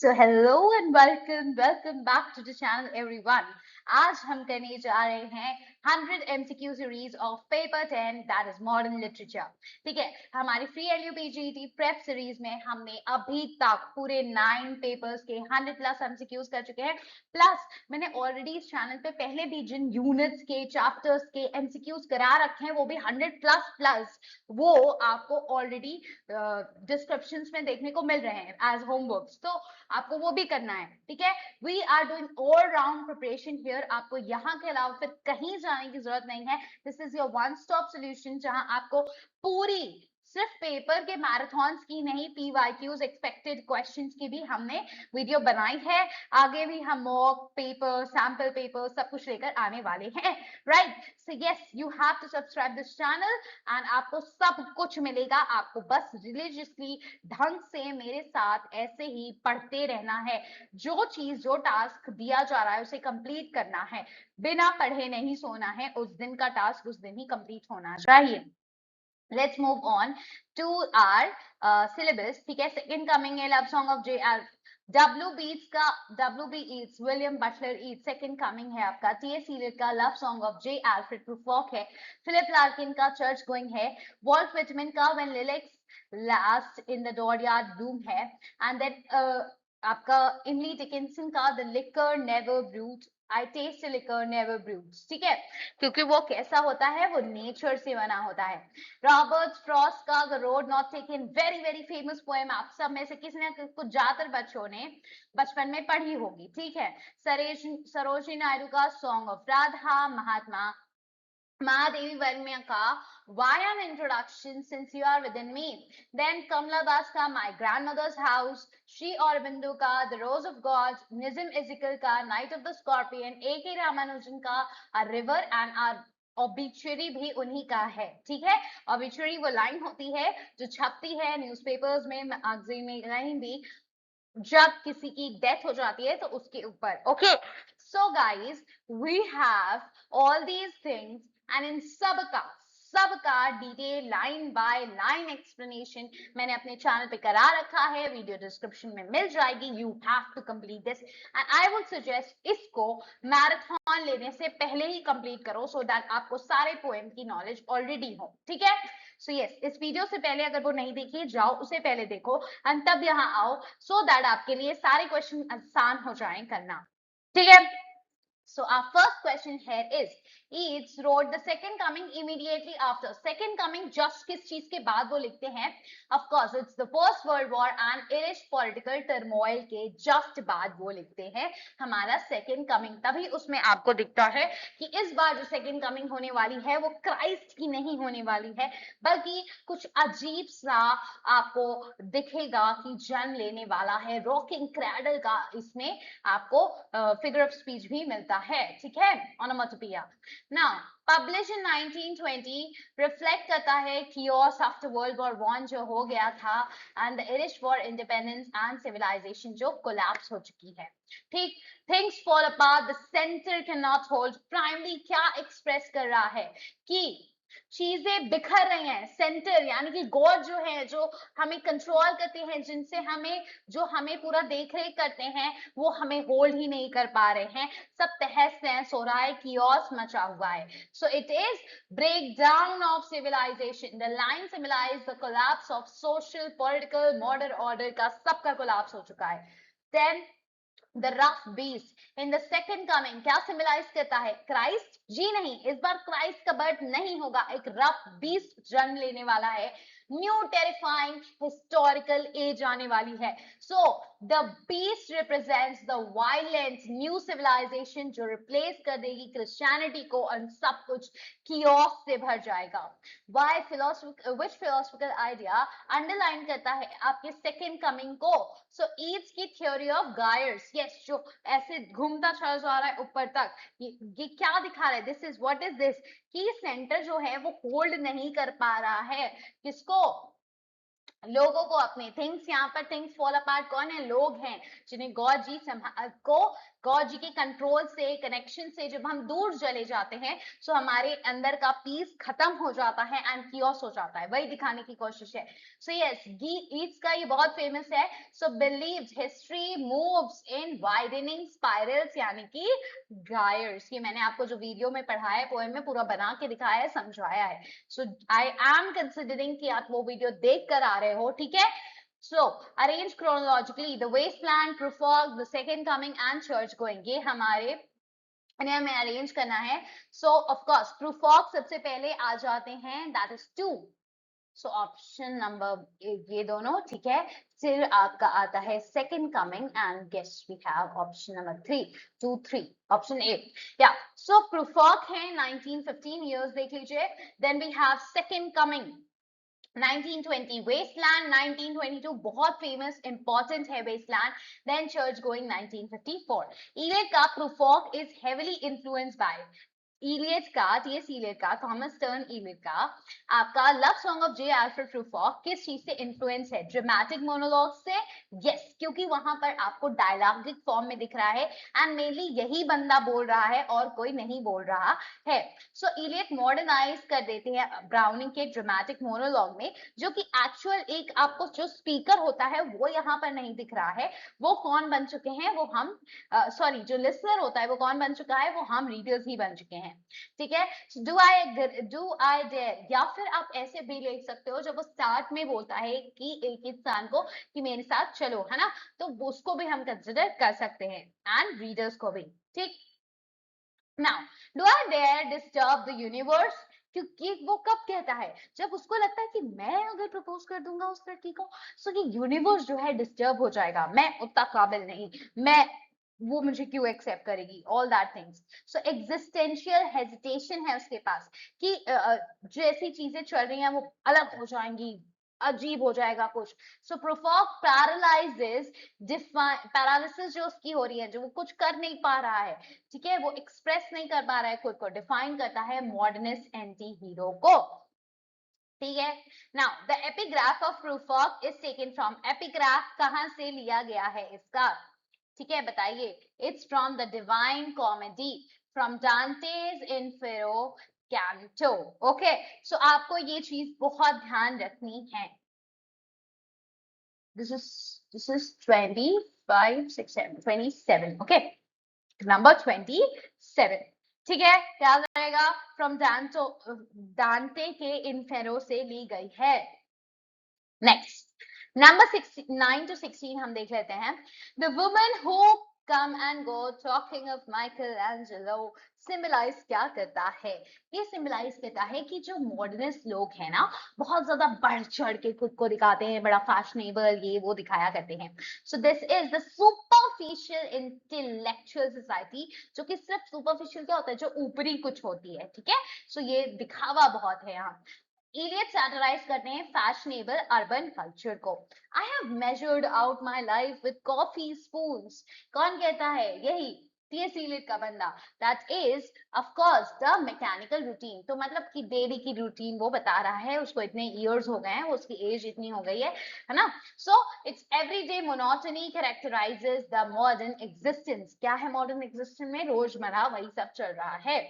So hello and welcome back to the channel everyone. आज हम करने जा रहे हैं 100 MCQ series of paper 10 that is modern literature. ठीक है, हमारी free LU PGT prep series में हमने अभी तक पूरे 9 पेपर्स के 100 प्लस एमसीक्यूज कर चुके हैं। प्लस मैंने ऑलरेडी इस चैनल पे पहले भी जिन यूनिट्स के चैप्टर्स के एमसीक्यूज करा रखे हैं वो भी 100 प्लस प्लस वो आपको ऑलरेडी डिस्क्रिप्शन में देखने को मिल रहे हैं एज होमवर्क्स। तो आपको वो भी करना है। ठीक है, we are doing all round preparation here. आपको यहाँ के अलावा फिर कहीं जाने की जरूरत नहीं है। This is your one stop solution जहां आपको पूरी सिर्फ पेपर के मैराथन्स की नहीं, पीवाईक्यूज एक्सपेक्टेड क्वेश्चंस की भी हमने वीडियो बनाई है। आगे भी हम मॉक पेपर, सैंपल पेपर सब कुछ लेकर आने वाले हैं। Right, so yes, you have to subscribe this channel and आपको सब कुछ मिलेगा। आपको बस रिलीजियसली ढंग से मेरे साथ ऐसे ही पढ़ते रहना है। जो चीज, जो टास्क दिया जा रहा है उसे कंप्लीट करना है। बिना पढ़े नहीं सोना है। उस दिन का टास्क उस दिन ही कंप्लीट होना चाहिए। Let's move on to our syllabus. ठीक है, सेकंड कमिंग है love song of J.R. W.B. Yeats, William Butler Yeats. Second coming है आपका T.S. Eliot का love song of J. Alfred Prufrock है। फिलिप लार्किन का चर्च गोइंग है। Walt Whitman का When Lilacs Last in the Dooryard Bloom है। And then आपका Emily Dickinson का the liquor never brewed, I taste liquor never brewed. ठीक है, क्योंकि वो कैसा होता है, वो नेचर से बना होता है। रॉबर्ट फ्रॉस्ट का the road not taken, very very famous poem. आप सब में से किसी ने कुछ ज्यादातर बच्चों ने बचपन में पढ़ी होगी। ठीक है, सरोजिनी नायडू का सॉन्ग ऑफ राधा। महादेवी वर्मा का Why an Introduction, Since You Are Within Me. Then Kamala Das का My Grandmother's House. Shri Aurobindo का The Rose of God. Nissim Ezekiel का Night of the Scorpion. A.K. Ramanujan का A River and A obituary भी उन्हीं का है। ठीक है, ऑबिचुरी वो लाइन होती है जो छपती है न्यूज़पेपर्स में, मैगजीन में, कहीं भी जब किसी की डेथ हो जाती है तो उसके ऊपर। Okay, so guys, we have all these things and इन सबका detail line by line explanation मैंने अपने चैनल पे करा रखा है। वीडियो डिस्क्रिप्शन में मिल जाएगी। You have to complete this and I would suggest इसको मैराथन लेने से पहले ही कंप्लीट करो सो दैट आपको सारे पोएम की नॉलेज ऑलरेडी हो। ठीक है, सो यस, इस वीडियो से पहले अगर वो नहीं देखी जाओ, उसे पहले देखो एंड तब यहाँ आओ सो दैट आपके लिए सारे क्वेश्चन आसान हो जाए करना। ठीक है, so our first question here is Yeats wrote the second coming immediately after. Second coming just किस चीज के बाद वो लिखते हैं? Of course it's the first world war and Irish political turmoil के just बाद वो लिखते हैं हमारा second coming। तभी उसमें आपको दिखता है कि इस बार जो second coming होने वाली है वो क्राइस्ट की नहीं होने वाली है, बल्कि कुछ अजीब सा आपको दिखेगा कि जन्म लेने वाला है। रॉकिंग क्रैडल का इसमें आपको फिगर ऑफ स्पीच भी मिलता है। ठीक है, ओनोमेटोपोइया। नाउ पब्लिश इन 1920 रिफ्लेक्ट करता है कियोस आफ्टर वर्ल्ड वॉर 1 जो हो गया था and the Irish for independence and civilisation जो कोलैप्स हो चुकी है। ठीक, things fall apart, the centre can not hold. Primary क्या एक्सप्रेस कर रहा है कि चीजें बिखर रही हैं। सेंटर यानी कि गॉड जो है, जो हमें कंट्रोल करते हैं, जिनसे हमें, जो हमें पूरा देख रेख करते हैं, वो हमें होल्ड ही नहीं कर पा रहे हैं। सब तहस नहस हो रहा है, कियोस मचा हुआ है। So it is break down of civilisation. The line symbolise the collapse of social, political, modern order का सबका कोलैप्स हो चुका है। Then the rough beast in the second coming क्या सिंबलाइज करता है? क्राइस्ट? जी नहीं, इस बार क्राइस्ट का बर्थ नहीं होगा। एक रफ बीस्ट जन्म लेने वाला है। न्यू टेरिफाइंग हिस्टोरिकल एज आने वाली है। So the beast represents the violent new civilisation जो रिप्लेस कर देगी क्रिश्चियनिटी को और सब कुछ कियोस से भर जाएगा। वाई फिलोसफिकल, विच फिलोसफिकल आइडिया अंडरलाइन करता है आपके सेकेंड कमिंग को? सो ईट्स की थ्योरी ऑफ गायर्स, यस, जो ऐसे घूमता चला जा रहा है ऊपर तक, ये क्या दिखा रहा है? This is, what is this, कि सेंटर जो है वो होल्ड नहीं कर पा रहा है। किसको? लोगों को अपने थिंग्स, यहाँ पर थिंग्स फॉल अपार्ट कौन है? लोग हैं जिन्हें गॉड जी को गॉड जी के कंट्रोल से, कनेक्शन से जब हम दूर चले जाते हैं तो हमारे अंदर का पीस खत्म हो जाता है एंड कियोस हो जाता है, वही दिखाने की कोशिश है। सो यस, गीट्स का ये बहुत फेमस है। So believes history moves in widening spirals, यानी कि गायर्स। ये मैंने आपको जो वीडियो में पढ़ाया है, पोएम में पूरा बना के दिखाया है, समझाया है। सो आई एम कंसिडरिंग कि आप वो वीडियो देख कर आ रहे हो, ठीक है। So, arrange chronologically the wasteland, Prufrock, the second coming and church going. ये हमारे हमें अरेंज करना है। So, of course, Prufrock सबसे पहले आ जाते हैं, that is 2. So, option number ये दोनों, ठीक है। फिर आपका आता है second coming and guess we have option number 3, 2, 3, option A. Yeah, so Prufrock है 1915 years, देख लीजिए। Then we have second coming 1920, Wasteland 1922, बहुत famous, important है Wasteland. Then Church Going 1954. Eliot का Prufrock is heavily influenced by Eliot का, T S Eliot का, Thomas Stearns Eliot का आपका love song of J Alfred Prufrock किस चीज से इन्फ्लुएंस है? ड्रामेटिक मोनोलॉग से। यस, क्योंकि वहां पर आपको डायलॉगिक फॉर्म में दिख रहा है एंड मेनली यही बंदा बोल रहा है और कोई नहीं बोल रहा है। सो इलियट मॉडर्नाइज कर देते हैं ब्राउनिंग के ड्रामेटिक मोनोलॉग में, जो कि एक्चुअल एक आपको जो स्पीकर होता है वो यहाँ पर नहीं दिख रहा है। वो कौन बन चुके हैं? वो हम सॉरी, जो लिसनर होता है वो कौन बन चुका है? वो हम रीडर्स ही बन चुके हैं, ठीक है। डू आई डेयर, या फिर आप ऐसे भी लिख सकते हो जब वो स्टार्ट में बोलता है कि एक इंसान को कि मेरे साथ चलो, है ना, तो उसको भी हम कंसिडर कर सकते हैं एंड रीडर्स को भी, ठीक। Now, do I dare disturb the universe, क्योंकि वो कब कहता है? जब उसको लगता है कि मैं अगर प्रपोज कर दूंगा उस लड़की को, सो ये यूनिवर्स जो है डिस्टर्ब हो जाएगा, मैं उतना काबिल नहीं, मैं वो मुझे क्यों एक्सेप्ट करेगी, all that things. So existential hesitation है उसके पास कि जैसी चीजें चल रही हैं वो अलग हो जाएंगी, अजीब हो जाएगा कुछ। सो प्रोफॉक पैरालाइजेस, पैरालिसिस जो उसकी हो रही है, जो वो कुछ कर नहीं पा रहा है, ठीक है, वो एक्सप्रेस नहीं कर पा रहा है खुद को, डिफाइन करता है मॉडर्निस्ट एंटी हीरो को, ठीक है। Now the epigraph of Prufrock is taken from, epigraph कहां से लिया गया है इसका, ठीक है, बताइए। It's from the divine comedy, from Dante's inferno canto. Okay, so आपको ये चीज बहुत ध्यान रखनी है। this is 25, 6, 7, 27, okay, number 27, ठीक है, याद रहेगा। फ्रॉम डांटे के इन्फेरो से ली गई है। नेक्स्ट, नंबर 9 to 16 हम देख लेते हैं। The woman who come and go talking of Michelangelo symbolise क्या करता है? ये सिंबलाइज करता है कि जो मॉडर्निस्ट लोग हैं ना, बहुत ज्यादा बढ़ चढ़ के खुद को दिखाते हैं, बड़ा फैशनेबल ये वो दिखाया करते हैं। सो this is the superficial intellectual society, जो कि सिर्फ सुपरफिशियल क्या होता है? जो ऊपरी कुछ होती है, ठीक है। सो ये दिखावा बहुत है यहाँ। इलियट सैटराइज करते हैं फैशनेबल अर्बन कल्चर को। I have measured out my life with coffee spoons, कौन कहता है? यही टीएस इलियट का बंदा। That is of course the mechanical routine, तो मतलब कि डेली की रूटीन वो बता रहा है, उसको इतने इयर्स हो गए हैं, उसकी एज इतनी हो गई है ना। So it's everyday monotony कैरेक्टराइजेस the modern existence. क्या है मॉडर्न एग्जिस्टेंस में? रोजमर्रा वही सब चल रहा है।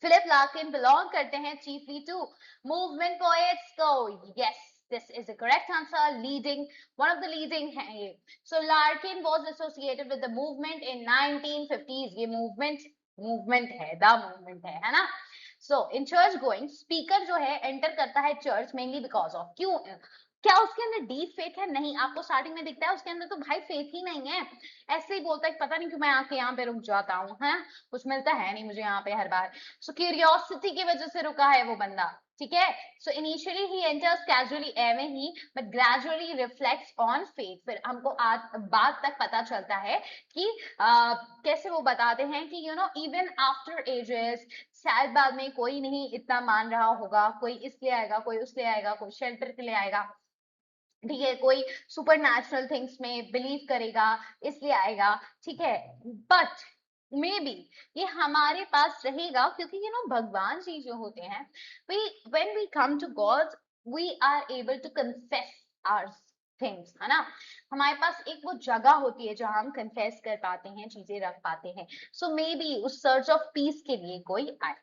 फिलिप लार्किन बिलोंग करते हैं chiefly to movement poets को। yes, this is the correct answer, leading, one of the leading है ये। so Larkin was associated with the movement in 1950s, ये movement है, the movement है ना। so in church going, speaker जो है enter करता है चर्च mainly because of, क्यों? क्या उसके अंदर डीप फेथ है? नहीं, आपको स्टार्टिंग में दिखता है उसके अंदर तो भाई फेथ ही नहीं है, ऐसे ही बोलता है पता नहीं क्यों मैं आके यहाँ पे रुक जाता हूँ, है कुछ मिलता है नहीं मुझे यहाँ पे हर बार। सो क्यूरियोसिटी की वजह से रुका है वो बंदा, ठीक है। सो इनिशियली ही एंटर्स कैजुअली एवे ही, but gradually reflects on faith. फिर हमको आज बाद तक पता चलता है कि कैसे वो बताते हैं कि you know even after ages, शायद बाद में कोई नहीं इतना मान रहा होगा, कोई इसलिए आएगा, कोई उसलिए आएगा, कोई शेल्टर के लिए आएगा, ठीक है, कोई सुपर नेचुरल थिंग्स में बिलीव करेगा इसलिए आएगा, ठीक है। बट मे बी ये हमारे पास रहेगा क्योंकि यू नो भगवान जी जो होते हैं, we when we come to God we are able to confess our things, है ना, हमारे पास एक वो जगह होती है जहां हम कन्फेस कर पाते हैं, चीजें रख पाते हैं। सो मे बी उस सर्च ऑफ पीस के लिए कोई आए।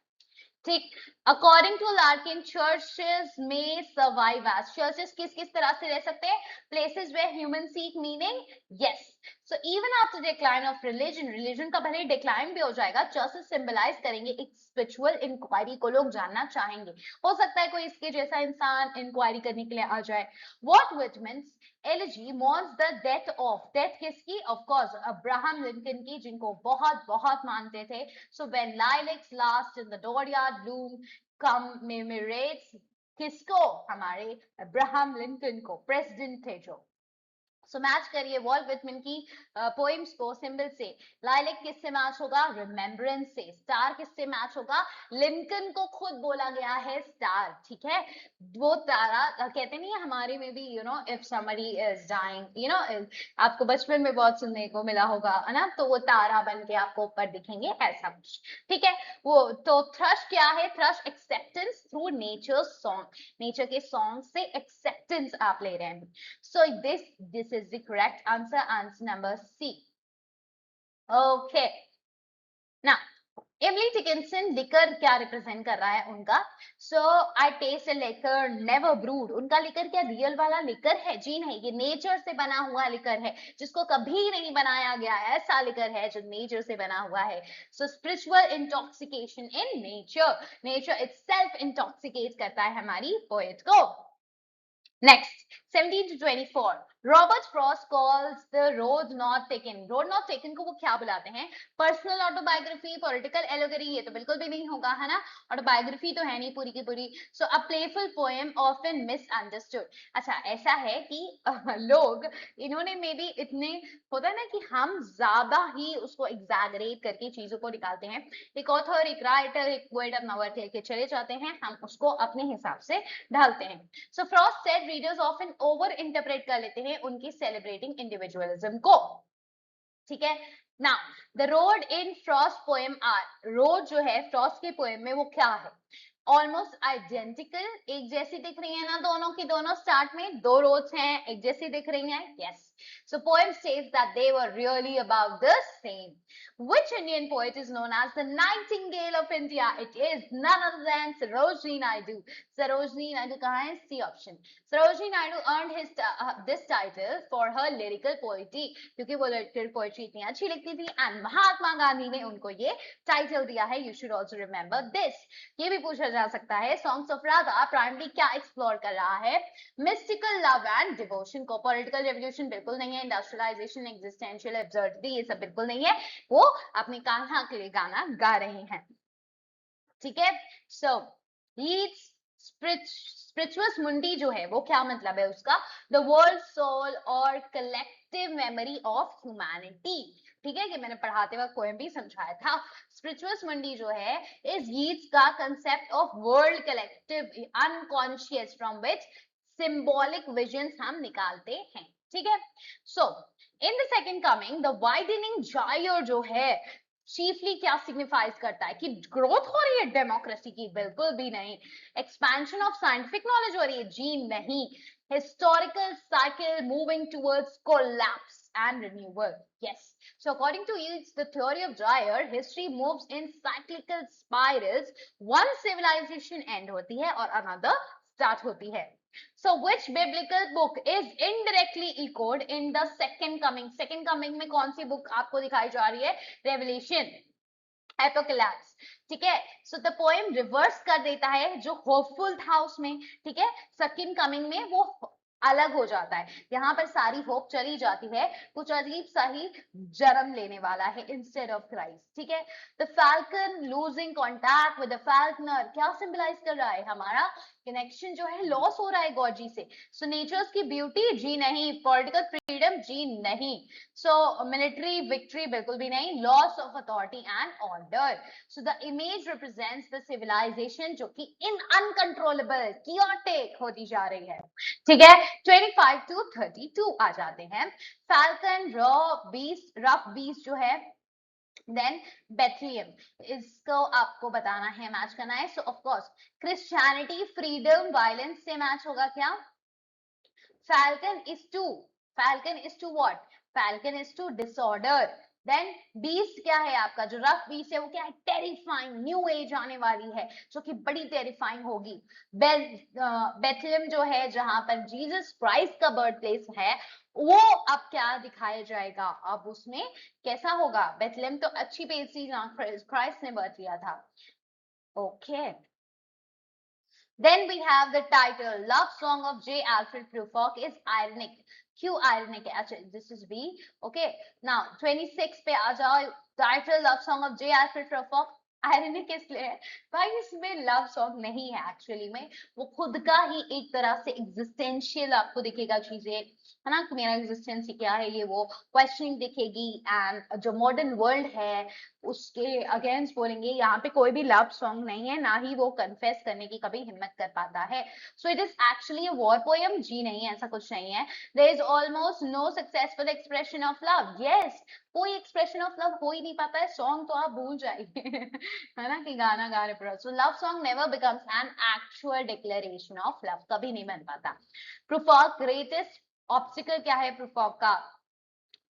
ठीक, अकॉर्डिंग टू लार्किन चर्चेस में सर्वाइव एज, चर्चेस किस किस तरह से रह सकते हैं, places where human seek meaning, yes. So even after decline of religion, religion का भले डिक्लाइन भी हो जाएगा, चर्चेस सिंबलाइज करेंगे एक स्पिरिचुअल इंक्वायरी को, लोग जानना चाहेंगे। हो सकता है कोई इसके जैसा इंसान इंक्वायरी करने के लिए आ जाए। What Whitman's elegy mourns the death of, death किसकी, ऑफ कोर्स अब्राहम लिंकन की, जिनको बहुत बहुत मानते थे। So when lilacs last in the dooryard bloom commemorates किसको, हमारे अब्राहम लिंकन को, प्रेसिडेंट थे जो। सो मैच करिए वॉल्ट विटमैन की पोएम्स को सिंबल से। लाइलेक किससे मैच होगा, रिमेम्बरेंस से। स्टार किससे मैच होगा, लिंकन को खुद बोला गया है स्टार, ठीक है। वो तारा कहते नहीं है हमारे में भी, इफ समबडी इज डाइंग, आपको बचपन में बहुत सुनने को मिला होगा, है ना, तो वो तारा बन के आपको ऊपर दिखेंगे, ऐसा कुछ, ठीक है। वो तो थ्रश क्या है, thrust acceptance through nature song, nature के सॉन्ग से एक्सेप्टेंस आप ले रहे हैं। So this is the correct answer, answer number C. Okay. Now, Emily Dickinson liquor क्या रिप्रेजेंट कर रहा है उनका, सो आई टेस्ट अ लिकर नेवर ब्रूड, उनका लिकर क्या रियल वाला लिकर है, जी नहीं, ये नेचर से बना हुआ लिकर है, जिसको कभी नहीं बनाया गया, ऐसा लिकर है जो नेचर से बना हुआ है। सो spiritual intoxication in nature, nature itself intoxicate करता है हमारी पोएट को। Next, 17 to 24. Robert Frost calls the road not taken. Road not taken को वो क्या बुलाते हैं, पर्सनल ऑटोबायोग्राफी, पॉलिटिकल एलोगरी, ये तो बिल्कुल भी नहीं होगा, है ना, ऑटोबायोग्राफी तो है नहीं पूरी की पूरी। So a playful poem often misunderstood. अच्छा, ऐसा है कि लोग इन्होंने मे बी इतने, होता है ना कि हम ज्यादा ही उसको एग्जैगरेट करके चीजों को निकालते हैं, एक ऑथर, एक राइटर, एक पोएट अपना वर्क लेके चले जाते हैं, हम उसको अपने हिसाब से ढालते हैं। So Frost said readers often over interpret कर लेते हैं उनकी सेलिब्रेटिंग इंडिविजुअलिज्म को, ठीक है। Now the road in Frost poem are, road जो है फ्रॉस्ट के पोएम में वो क्या है, ऑलमोस्ट आइडेंटिकल, एक जैसी दिख रही है ना दोनों की दोनों, स्टार्ट में दो रोड्स हैं, एक जैसी दिख रही हैं, yes. So poem states that they were really about the same. Which Indian poet is known as the Nightingale of India? It is none other than Sarojini Naidu. Sarojini Naidu कहाँ है, C option. Sarojini Naidu earned this title for her lyrical poetry, क्योंकि वो lyrical poetry इतनी अच्छी लिखती थी, and महात्मा गांधी ने उनको ये title दिया है. You should also remember this. ये भी पूछा जा सकता है, सॉन्ग्स ऑफ राधा प्राइमरी क्या एक्सप्लोर कर रहा है, मिस्टिकल लव एंड डिवोशन को। पॉलिटिकल रेवोल्यूशन बिल्कुल नहीं है, इंडस्ट्रियलाइजेशन, एग्जिस्टेंशियल एब्सर्डिटी, ये सब बिल्कुल नहीं है, वो अपने कान्हा के लिए गाना गा रहे हैं, ठीक है। सो स्पिरिचुअस मुंडी जो है वो क्या मतलब है उसका, द वर्ल्ड सोल और कलेक्टिव मेमोरी ऑफ ह्यूमैनिटी, ठीक है, कि मैंने पढ़ाते वक्त पोएम भी समझाया था। स्पिरिचुअस मंडी जो है इज यीट्स का concept of world collective unconscious from which symbolic visions हम निकालते हैं, ठीक है। So in the second coming the widening gyre जो है चीफली क्या सिग्निफाइज करता है, कि ग्रोथ हो रही है डेमोक्रेसी की, बिल्कुल भी नहीं। एक्सपेंशन ऑफ साइंटिफिक नॉलेज हो रही है, जी नहीं। Historical cycle moving towards collapse and renewal, yes. So according to Yeats, the theory of Dyer, history moves in cyclical spirals. One civilization end होती है और another start होती है. So which biblical book is indirectly echoed in the second coming? Second coming में कौन सी book आपको दिखाई जा रही है, Revelation, Apocalypse, ठीक है। सो द पोएम रिवर्स कर देता है जो होपफुल था उसमें, ठीक है, सेकंड कमिंग में वो अलग हो जाता है, यहाँ पर सारी होप चली जाती है, कुछ अजीब सा ही जन्म लेने वाला है इंस्टेड ऑफ क्राइस्ट, ठीक है। The falcon losing contact with the falconer क्या सिंबलाइज कर रहा है, हमारा कनेक्शन जो है लॉस हो रहा है गॉड से। सो नेचर्स की ब्यूटी, जी नहीं। पॉलिटिकल फ्रीडम, जी नहीं। सो मिलिट्री विक्ट्री, बिल्कुल भी नहीं। Loss of authority and order. So the image represents the civilisation जो कि इन अनकंट्रोलेबल कियोटिक होती जा रही है, ठीक है। 25 to 32 आ जाते हैं। फैल्कन रफ बीस्ट जो है, देन बेथलियम, इसको आपको बताना है, मैच करना है। So of course Christianity, freedom, violence से मैच होगा क्या, Falcon is to what? Falcon is to disorder. Then beast क्या है आपका? जो रफ बीस्ट है वो क्या है? टेरिफाइंग, न्यू एज आने वाली है जो कि बड़ी टेरिफाइंग होगी. बेथलेम जो है जहां पर जीसस क्राइस्ट का बर्थ प्लेस है, वो अब क्या दिखाया जाएगा? अब उसमें कैसा होगा? बेथलेम तो अच्छी प्लेस थी जहां क्राइस्ट ने बर्थ लिया था. Okay. Then we have the title, Love Song of J. Alfred Prufrock is ironic. क्यों ironic है? अच्छा, this is B. Okay. Now 26 पे आ जाओ. Title, Love Song of J. Alfred Prufrock. Ironic इसलिए है भाई इसमें लव सॉन्ग नहीं है एक्चुअली में, वो खुद का ही एक तरह से एग्जिस्टेंशियल आपको दिखेगा चीजें, है ना, कि मेरा एग्जिस्टेंस क्या है, ये वो क्वेश्चनिंग दिखेगी. एंड जो मॉडर्न वर्ल्ड है उसके अगेंस्ट बोलेंगे. यहाँ पे कोई भी लव सॉन्ग नहीं है, ना ही वो कन्फेस करने की कभी हिम्मत कर पाता है. So it is actually a war poem. जी नहीं, ऐसा कुछ नहीं है. There is almost no successful expression of love. Yes, कोई एक्सप्रेशन ऑफ लव हो ही नहीं पाता है. सॉन्ग तो आप भूल जाइए है ना, कि गाना गा रहे पर. So love song never becomes an actual declaration of love. कभी नहीं बन पाता. प्रूफॉक ग्रेटेस्ट ऑब्स्टिकल क्या है प्रूफॉक का?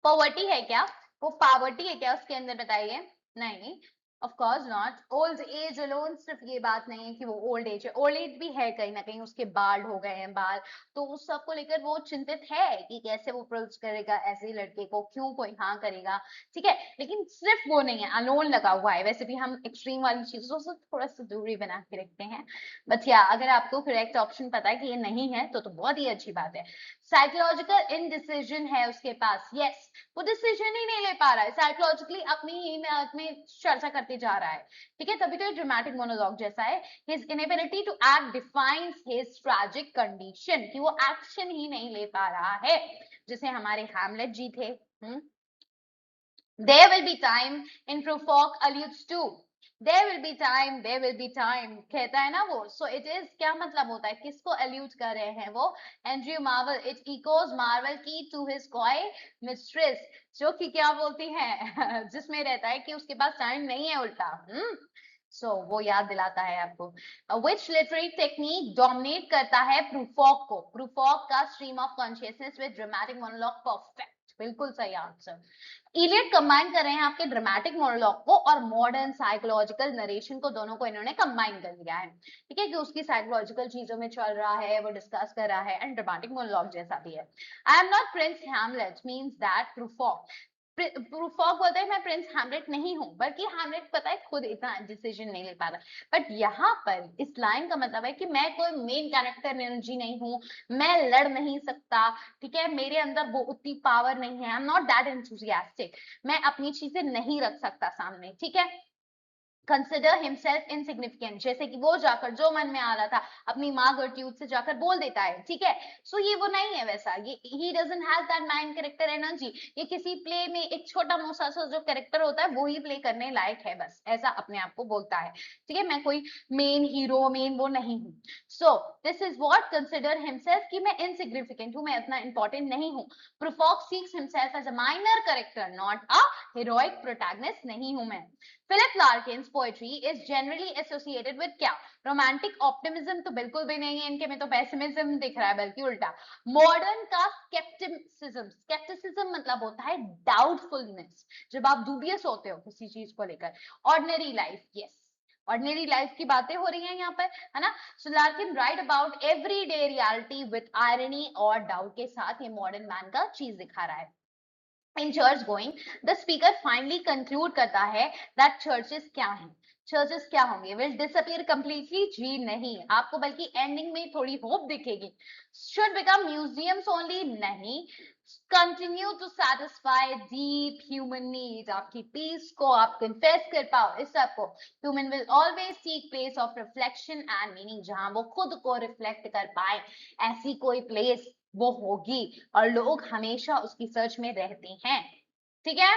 पॉवर्टी है क्या? वो पावर्टी है क्या उसके अंदर? बताइए. नहीं, of course not. Old age alone सिर्फ ये बात नहीं है कि वो ओल्ड एज है. ओल्ड एज भी है कहीं ना कहीं, उसके बाल हो गए हैं बाल, तो उस सब को लेकर वो चिंतित है कि कैसे वो अप्रोच करेगा ऐसे ही लड़के को, क्यों कोई हाँ करेगा. ठीक है, लेकिन सिर्फ वो नहीं है, अलोन लगा हुआ है. वैसे भी हम एक्सट्रीम वाली चीजों से थोड़ा सा दूरी बना के रखते हैं. बट या अगर आपको करेक्ट ऑप्शन पता है कि ये नहीं है तो बहुत ही अच्छी बात है. साइकोलॉजिकल इनडिसीजन है उसके पास. यस, वो डिसीजन ही नहीं ले पा रहा है, साइकोलॉजिकली अपनी ही में चर्चा करते जा रहा है. ठीक है, तभी तो ड्रामेटिक मोनोलॉग जैसा है. His inability to act defiance his tragic condition, कि वो एक्शन ही नहीं ले पा रहा है, जैसे हमारे हैमलेट जी थे. There will be time in Prufrock alludes to. There will be time, there will be time कहता है ना वो. So it is क्या मतलब होता है, किसको allude कर रहे हैं वो? Andrew Marvel. It echoes Marvel key to his coy mistress, जो कि क्या बोलती है जिसमें रहता है कि उसके पास टाइम नहीं है उल्टा. So वो याद दिलाता है आपको. Which literary technique dominate करता है Prufrock को? Prufrock का stream of consciousness with dramatic monologue. Perfect, बिल्कुल सही आंसर. इलियड कंबाइन कर रहे हैं आपके ड्रामेटिक मोनोलॉग को और मॉडर्न साइकोलॉजिकल नरेशन को, दोनों को इन्होंने कंबाइन कर लिया है. ठीक है, कि उसकी साइकोलॉजिकल चीजों में चल रहा है, वो डिस्कस कर रहा है, एंड ड्रामेटिक मोनोलॉग जैसा भी है. I am not Prince Hamlet means that Prufrock. Prufrock बोलता है मैं प्रिंस हैमलेट नहीं हूं, बल्कि हैमलेट पता है खुद इतना डिसीजन नहीं ले पा रहा. बट यहाँ पर इस लाइन का मतलब है कि मैं कोई मेन कैरेक्टर एनर्जी नहीं हूं, मैं लड़ नहीं सकता. ठीक है, मेरे अंदर वो उतनी पावर नहीं है. I am not that enthusiastic, मैं अपनी चीजें नहीं रख सकता सामने. ठीक है, कंसिडर हिमसेल्फ इनसिग्निफिकेंट, जैसे कि वो जाकर जो मन में आ रहा था अपनी माँ गर्ट्यूड से जाकर बोल देता है. ठीक है, सो ये वो नहीं है वैसा. ये he doesn't have that mind character energy. ये किसी प्ले में एक छोटा मोसा सा जो कैरेक्टर होता है वो ही प्ले करने लायक है, बस ऐसा अपने आप को बोलता है. ठीक है, मैं कोई मेन हीरो मेन वो नहीं हूँ. So this is what consider himself, कि मैं इनसिग्निफिकेंट हूँ, मैं इतना इंपॉर्टेंट नहीं हूँ. प्रूफॉक सीक्स himself as a minor character, not a heroic protagonist नहीं हूं मैं. Philip Larkin's poetry is generally associated with क्या? रोमांटिक ऑप्टिमिज्म तो बिल्कुल भी नहीं है इनके में, तो पेसिमिज्म दिख रहा है बल्कि उल्टा. मॉडर्न का स्केप्टिसिज्म. स्केप्टिसिज्म मतलब होता है डाउटफुलनेस, जब आप दुबियस होते हो किसी चीज को लेकर. Ordinary life, yes, ordinary life की बातें हो रही हैं यहाँ पर, है ना. So Larkin write about everyday reality with irony और डाउट के साथ ये मॉडर्न मैन का चीज दिखा रहा है. In church going, the speaker finally conclude करता है that churches क्या हैं? चर्चेस क्या होंगे? Will disappear completely? जी नहीं, आपको बल्कि एंडिंग में थोड़ी होप दिखेगी. Should become museums only? नहीं. Continue to satisfy deep human needs, आपकी पीस को आप कन्फेस कर पाओ इस सबको. Human will always seek place of reflection and meaning, जहां वो खुद को रिफ्लेक्ट कर पाए, ऐसी कोई प्लेस वो होगी, और लोग हमेशा उसकी सर्च में रहते हैं. ठीक है,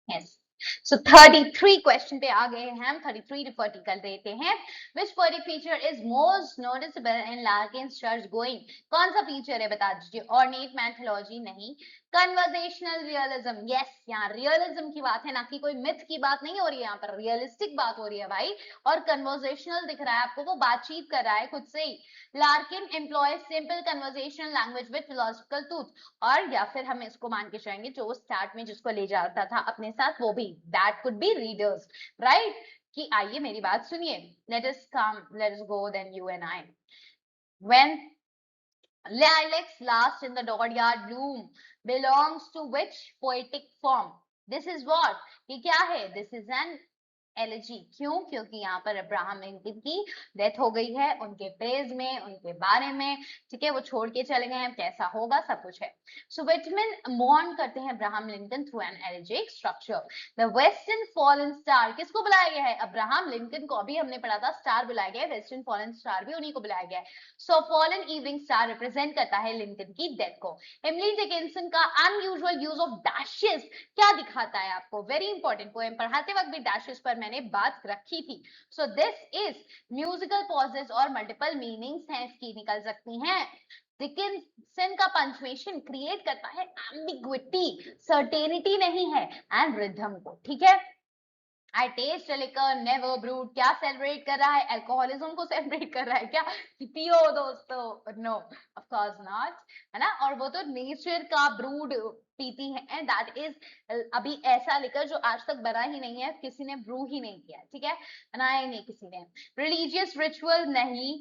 यस. So 33 क्वेश्चन पे आ गए हैं हम. 33 to 40 कर देते हैं. Which poetic feature is most noticeable in Larkin's church going? कौन सा फीचर है बता दीजिए. Ornate mythology नहीं, कन्वर्सेशनल रियलिज्म, यस, यहाँ रियलिज्म की बात है, ना कि कोई मिथ की बात नहीं हो रही है, यहाँ पर रियलिस्टिक बात हो रही है भाई। और कन्वर्सेशनल दिख रहा है आपको, वो बातचीत कर रहा है खुद से ही। Larkin employs simple conversational language with philosophical truth, और या फिर हम इसको मान के चलेंगे जो स्टार्ट में जिसको ले जाता था अपने साथ, वो भी, that could be readers, right? कि आइए मेरी बात सुनिए, let us go then you and I. When lilacs last in the dooryard bloom belongs to which poetic form? This is what? ये क्या है? This is an elegy. क्यों? क्योंकि यहाँ पर अब्राहम लिंकन की डेथ हो गई है, उनके प्रेज में, उनके बारे में, ठीक है, वो छोड़ के चले गए हैं, कैसा होगा, सब कुछ है। सो विटमैन मॉर्न करते हैं Abraham Lincoln through an elegiac structure. The western fallen star, किसको बुलाया गया है? अब्राहम लिंकन को। अभी हमने पढ़ा था स्टार बुलाया गया है, वेस्टर्न फॉलन स्टार भी उन्हीं को बुलाया गया है। सो फॉलन इवनिंग स्टार रिप्रेजेंट करता है लिंकन की डेथ को। एमिली डिकिंसन का अनयूजुअल यूज ऑफ डैशेस क्या दिखाता है आपको? वेरी इंपॉर्टेंट, पोएम पढ़ाते वक्त भी डैशेस पर मैंने बात रखी थी। So this is musical pauses और मल्टीपल मीनिंग्स हैं इसकी, निकल सकती हैं। डिकिंसन का पंचुएशन क्रिएट करता है एम्बिग्विटी, सर्टेनिटी नहीं है, एंड रिदम को, ठीक है। I taste liquor, never brewed, क्या सेलिब्रेट कर रहा है? अल्कोहलिज्म को सेलिब्रेट कर रहा है क्या? कि पियो दोस्तों, नो, ऑफ कोर्स नॉट, है ना। और वो तो नेचर का ब्रूड पीती है, एंड दैट इज अभी ऐसा लिकर जो आज तक बना ही नहीं है, किसी ने ब्रू ही नहीं किया, ठीक है, बनाया ही नहीं किसी ने। रिलीजियस रिचुअल नहीं,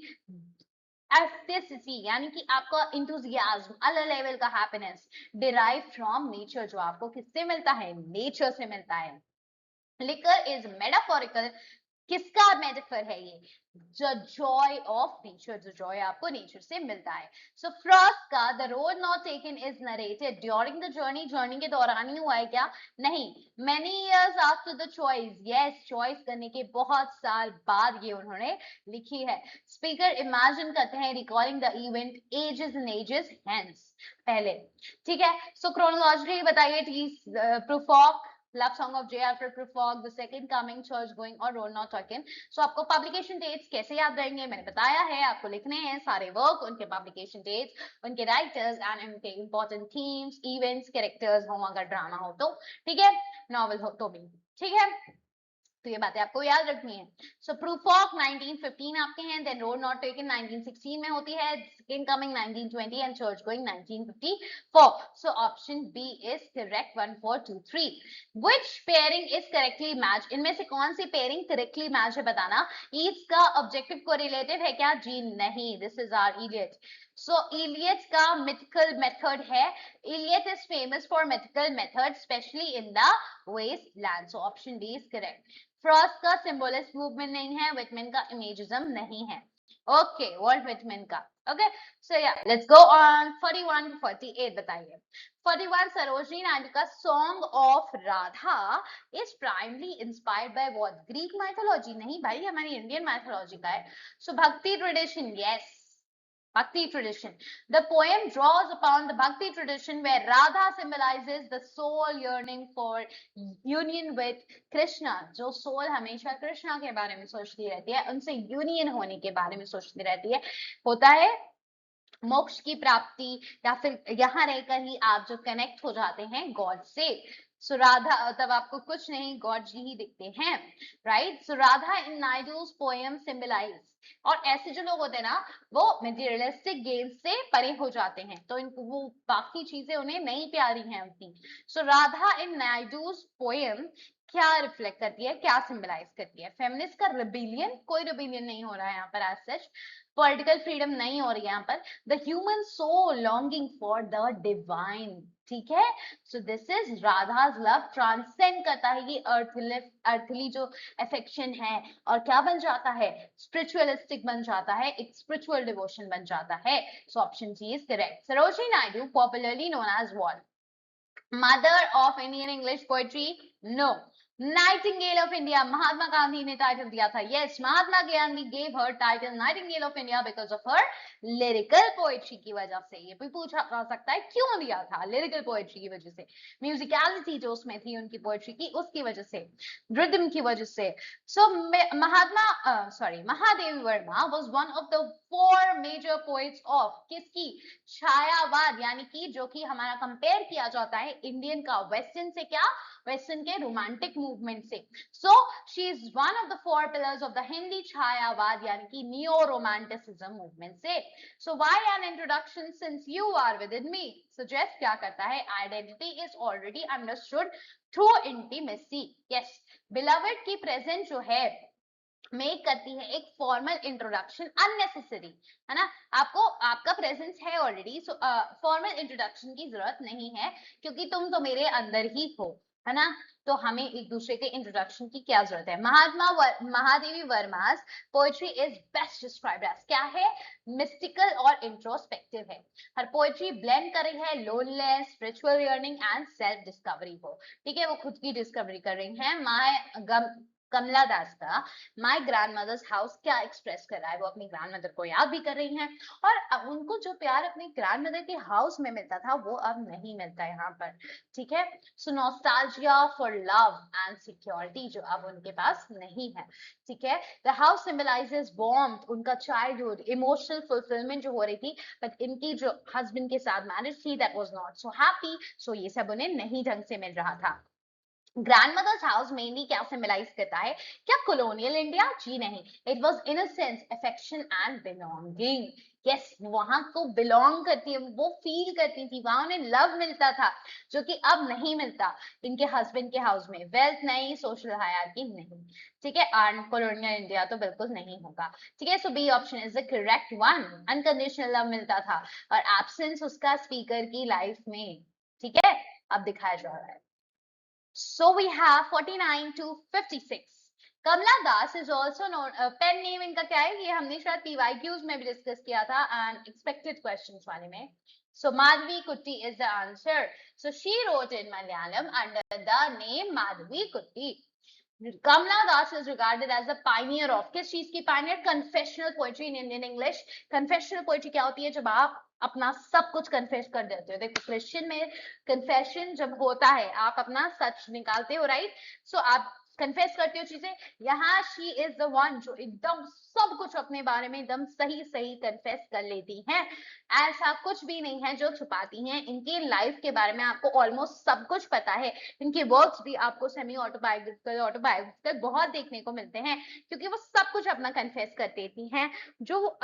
एस्थेसिटी यानी कि आपका इंथुजियाज्म, अलग लेवल का हैप्पीनेस डिराइव फ्रॉम नेचर, जो आपको किससे मिलता है? नेचर से मिलता है। लिकर इज मेटाफोरिकल, किसका मेटाफर है ये? द जॉय ऑफ नेचर, जो जॉय आपको नेचर से मिलता है। सो फ्रॉस्ट का the road not taken is narrated during the journey, journey के दौरान ही हुआ है क्या? नहीं, many years after the choice, yes, choice करने के बहुत साल बाद ये उन्होंने लिखी है। स्पीकर इमेजिन करते हैं recording the event ages and ages hence, पहले, ठीक है। सो क्रोनोलॉजिकली बताइए, proof of love song of J Alfred Prufrock, the second coming, church going और रोड नॉट टॉकिंग। सो आपको पब्लिकेशन डेट्स कैसे याद रहेंगे? मैंने बताया है, आपको लिखने हैं सारे वर्क, उनके पब्लिकेशन डेट्स, उनके राइटर्स एंड उनके इंपॉर्टेंट थीम्स, इवेंट्स, कैरेक्टर्स हो, अगर ड्रामा हो तो, ठीक है, नॉवल हो तो भी, ठीक है। तो ये बातें आपको याद रखनी है। सो प्रूफ ऑफ 1915 आपके हैं, देन रोड नॉट टेकन 1916 में होती है, second coming 1920 and church going 1954। So option B is correct, 1 4 2 3। Which pairing is correctly match, इनमें से कौन सी पेयरिंग करेक्टली मैच है बताना। ईच का ऑब्जेक्टिव कोरिलेटिव है क्या? जी नहीं, this is our Eliot. So Eliot का मिथिकल मेथड है, Eliot is famous for mythical method specially in the Waste Land. So option D is correct. Frost का सिंबलिस्ट मूवमेंट नहीं है, विटमैन का इमेजिज्म नहीं है। ओके, वॉल्ट विटमैन का। Okay, सो या लेट्स गो ऑन 41 to 48 बताइए। 41 सरोजिनी नायडू का song of Radha is primarily inspired by what? Greek mythology? नहीं भाई, हमारी इंडियन माइथोलॉजी का है। सो भक्ति tradition, yes, Bhakti tradition. The poem draws upon the Bhakti tradition where Radha symbolizes the soul yearning for union with Krishna. जो soul हमेशा कृष्णा के बारे में सोचती रहती है, उनसे यूनियन होने के बारे में सोचती रहती है, होता है मोक्ष की प्राप्ति, या फिर यहाँ रहकर ही आप जो कनेक्ट हो जाते हैं गॉड से। सो राधा, तब आपको कुछ नहीं, गॉड जी ही दिखते हैं, राइट। सो राधा इन नायडूज पोएम सिंबलाइज, और ऐसे जो लोग होते हैं ना, वो मटेरियलिस्टिक गेन से परे हो जाते हैं, तो इनको वो बाकी चीजें उन्हें नहीं प्यारी हैं उनकी। सो राधा इन नायडूज पोएम क्या रिफ्लेक्ट करती है, क्या सिंबलाइज करती है? फेमिनिस्ट का रिबेलियन? कोई रिबेलियन नहीं हो रहा है यहाँ पर एज सच, पॉलिटिकल फ्रीडम नहीं हो रही है यहाँ पर। The human soul longing for the divine, ठीक है। So this is Radha's love transcend करता है, ये अर्थली जो अफेक्शन है, और क्या बन जाता है? स्पिरिचुअलिस्टिक बन जाता है, एक स्पिरिचुअल डिवोशन बन जाता है। So option C is correct. Sarojini Naidu popularly known as what? Mother of Indian English poetry? No. Nightingale of India, Mahatma Gandhi ने टाइटल दिया था। Yes, Mahatma Gandhi gave her title nightingale of India because of her lyrical poetry की वजह से। ये भी पूछा जा सकता है क्यों दिया था, लिरिकल पोएट्री की वजह से, म्यूजिकलिटी जो उसमें थी उनकी पोएट्री की, उसकी वजह से, रिदम की वजह से। So Mahadevi Verma was one of the 4 major poets of किसकी, छायावाद, यानी कि जो कि हमारा कंपेयर किया जाता है इंडियन का वेस्टर्न से, क्या, वेस्टर्न के रोमांटिक मूवमेंट से। So she is one of the 4 pillars of the Hindi Chhayavad यानी कि नियो रोमांटिसिज्म मूवमेंट से। So why an introduction since you are within me suggest क्या करता है, identity is already understood through intimacy. Yes, beloved की presence जो है make करती है एक फॉर्मल इंट्रोडक्शन अननेसेसरी, है ना। आपको आपका प्रेजेंस है ऑलरेडी, सो फॉर्मल इंट्रोडक्शन की जरूरत नहीं है क्योंकि तुम तो मेरे अंदर ही हो, है ना। तो हमें एक दूसरे के इंट्रोडक्शन की क्या जरूरत है। Mahadevi Verma's poetry is best described as क्या है, मिस्टिकल और इंट्रोस्पेक्टिव है। हर पोएट्री ब्लेंड कर रही है loneliness, spiritual yearning and self discovery को। ठीक है, वो खुद की डिस्कवरी कर रही है। कमला दास का माई ग्रैंड मदर्स हाउस क्या एक्सप्रेस कर रहा है, वो अपनी ग्रैंड मदर को याद भी कर रही हैं और उनको जो प्यार अपनी ग्रैंड मदर के हाउस में मिलता था वो अब नहीं मिलता यहाँ पर। ठीक है, so nostalgia for love and security जो अब उनके पास नहीं है। ठीक है, द हाउस सिंबलाइजेस वार्मथ, उनका चाइल्डहुड, इमोशनल फुलफिलमेंट जो हो रही थी, बट इनकी जो हस्बैंड के साथ मैरिज थी that was not so happy, so ये सब उन्हें नहीं ढंग से मिल रहा था। ग्रैंडमदर्स हाउस मेनली क्या सिंबलाइज करता है, क्या कॉलोनियल इंडिया, जी नहीं, it was innocence, affection and belonging. Yes, वहां को बिलोंग करती है, वो फील करती थी, वहां उन्हें लव मिलता था जो कि अब नहीं मिलता इनके हस्बैंड के हाउस में। वेल्थ नहीं, सोशल हायरार्की नहीं। ठीक है, एंड कॉलोनियल इंडिया तो बिल्कुल नहीं होगा। ठीक है, so B option is the correct one. Unconditional love मिलता था और एब्सेंस उसका स्पीकर की लाइफ में। ठीक है, अब दिखाया जा रहा है। So we have 49 to 56. Kamla Das is also known, pen name इनका क्या है, ये हमने शायद PYQs में भी डिस्कस किया था and expected questions वाले में. So Madhavi Kutti is the answer. So she wrote in Malayalam under the name Madhavi Kutti. Kamla Das is regarded as the pioneer of किस चीज की pioneer, confessional poetry in Indian English. Confessional poetry क्या होती है, जब आप अपना सब कुछ कन्फेस कर देते हो। देखो क्रिश्चियन में कन्फेशन जब होता है आप अपना सच निकालते हो, राइट। सो आप कन्फेस करते हो चीजें। यहाँ शी इज द वन जो एकदम सब कुछ अपने बारे में एकदम सही सही कन्फेस कर लेती हैं। ऐसा कुछ भी नहीं है जो छुपाती हैं, इनकी लाइफ के बारे में आपको ऑलमोस्ट सब कुछ पता है। इनके वर्क्स भी आपको सेमी ऑटोबायोग्राफिकल बहुत देखने को मिलते हैं क्योंकि वो सब कुछ अपना कन्फेस कर देती हैं। जो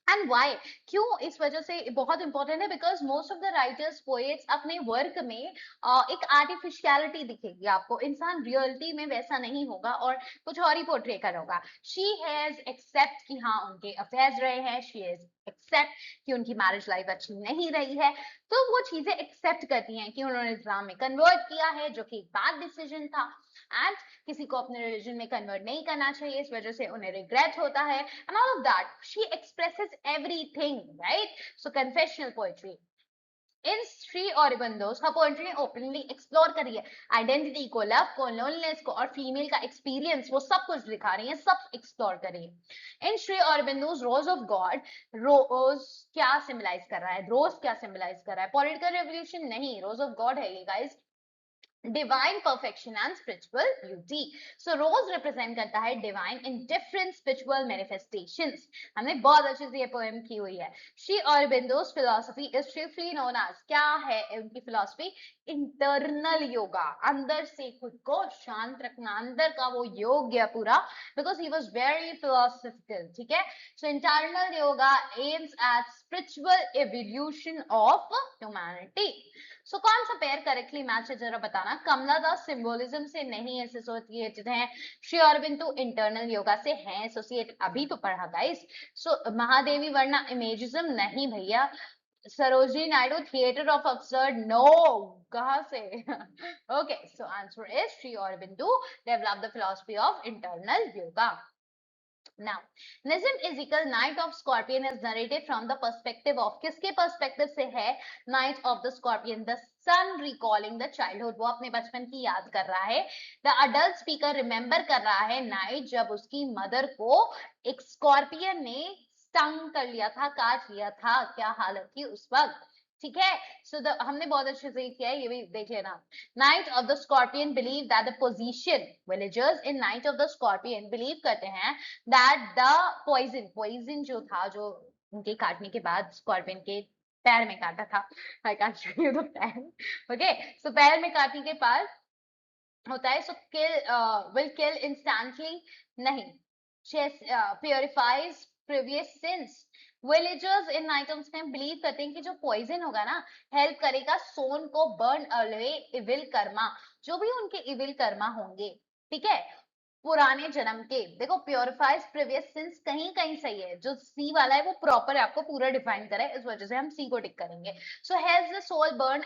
एंड वाई, क्यों इस वजह से बहुत इंपॉर्टेंट है, because most of the writers poets अपने वर्क में एक आर्टिफिशियलिटी दिखेगी आपको, इंसान रियलिटी में वैसा नहीं होगा और कुछ और ही पोर्ट्रे कर होगा। शी हैज एक्सेप्ट कि हाँ उनके अफेयर्स रहे हैं, शी हैज एक्सेप्ट कि उनकी मैरिज लाइफ अच्छी नहीं रही है, तो वो चीजें एक्सेप्ट करती हैं कि उन्होंने इस्लाम में कन्वर्ट किया है जो कि एक बैड डिसीजन था एंड किसी को अपने रिलीजन में कन्वर्ट नहीं करना चाहिए, इस वजह से उन्हें रिग्रेट होता है and all of that. She expresses everything, right. So confessional poetry in Shri Aurobindo's, her poetry ने ओपनली एक्सप्लोर करी है आइडेंटिटी को, लव को, लोनलीनेस को और फीमेल का एक्सपीरियंस, वो सब कुछ दिखा रही है, सब एक्सप्लोर करी है। इन श्री ऑरोबिंदोस रोज ऑफ गॉड, रोज क्या सिंबलाइज कर रहा है, रोज क्या सिंबलाइज कर रहा है, पॉलिटिकल रेवोल्यूशन नहीं, रोज ऑफ गॉड है ये guys, divine perfection and spiritual beauty. So rose represent करता है divine in different spiritual manifestations. हमने बहुत अच्छे से ये पोएम की हुई है। Shri Aurobindo's philosophy is chiefly known as, क्या है उनकी फिलॉसफी, इंटरनल योगा, अंदर से खुद को शांत रखना, अंदर का वो योग्य पूरा, because he was very philosophical. ठीक है, so internal yoga aims at spiritual evolution of humanity. So कौन सा पेयर करेक्टली मैच है जरा बताना। कमला दास सिंबोलिज्म से नहीं एसोसिएटेड है, श्री अरबिंदो इंटरनल योगा से हैं एसोसिएट, अभी तो पढ़ा guys. So Mahadevi Verma imagism नहीं भैया। Sarojini Naidu theatre of absurd, no, कहां से। Okay, so answer is Shri Aurobindo develop the philosophy of internal yoga. Now, Nism Ezekiel, Night of Scorpion, is narrated from the perspective of, किसके perspective से है? Night of the Scorpion, the son recalling the childhood, वो अपने बचपन की याद कर रहा है. The adult speaker remember कर रहा है night जब उसकी mother को एक scorpion ने stung कर लिया था, काट लिया था, क्या हालत थी उस वक्त. ठीक है. सो हमने बहुत अच्छे से किया है, ये भी देख लेना. Night of the scorpion believe that the position, villagers in night of the scorpion believe करते हैं दैट द पॉइजन जो था, जो उनके काटने के बाद स्कॉर्पियन के पैर में काटा था. I can't show you the पैर. ओके, सो पैर में काटने के बाद होता है, सो विल किल इंस्टेंटली, नहीं, प्योरिफाइज प्रीवियस सिंस. विलेजर्स इन आइटम्स में बिलीव करते हैं कि जो पॉइजन होगा ना, हेल्प करेगा सोन को बर्न अवे इविल कर्मा, जो भी उनके इविल कर्मा होंगे. ठीक है, पुराने जन्म के. देखो, प्योरिफाइज प्रीवियस सिंस कहीं कहीं सही है, जो सी वाला है वो प्रॉपर है, आपको पूरा डिफाइन करा है, इस वजह से हम सी को टिक करेंगे. So has the soul burn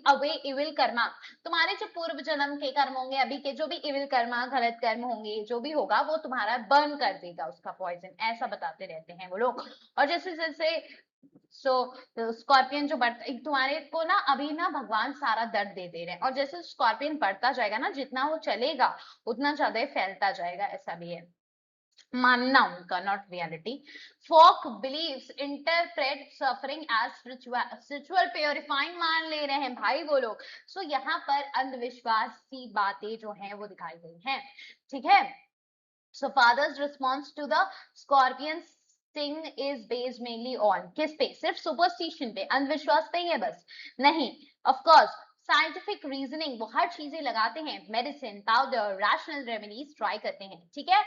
away evil karma, तुम्हारे जो पूर्व जन्म के कर्म होंगे, अभी के जो भी इविल कर्मा, गलत कर्म होंगे, जो भी होगा वो तुम्हारा बर्न कर देगा उसका पॉइजन, ऐसा बताते रहते हैं वो लोग. और जैसे जैसे स्कॉर्पियन जो बढ़ता, तुम्हारे को ना अभी ना भगवान सारा दर्द दे दे रहे हैं, और जैसे स्कॉर्पियन बढ़ता जाएगा ना, जितना वो चलेगा उतना ज्यादा फैलता जाएगा, ऐसा भी है. मानना उनका, not reality. Folk beliefs interpret suffering as spiritual purifying, मान ले रहे हैं भाई वो लोग. सो यहाँ पर अंधविश्वास की बातें जो हैं वो दिखाई गई हैं. ठीक है. So father's response to the scorpion sting is based mainly on, किस पे? सिर्फ सुपरस्टिशन पे, अंधविश्वास पे ही है बस? नहीं, ऑफ कोर्स साइंटिफिक रीजनिंग, वो हर चीजें लगाते हैं, medicine, powder, rational remedies try करते हैं. ठीक है.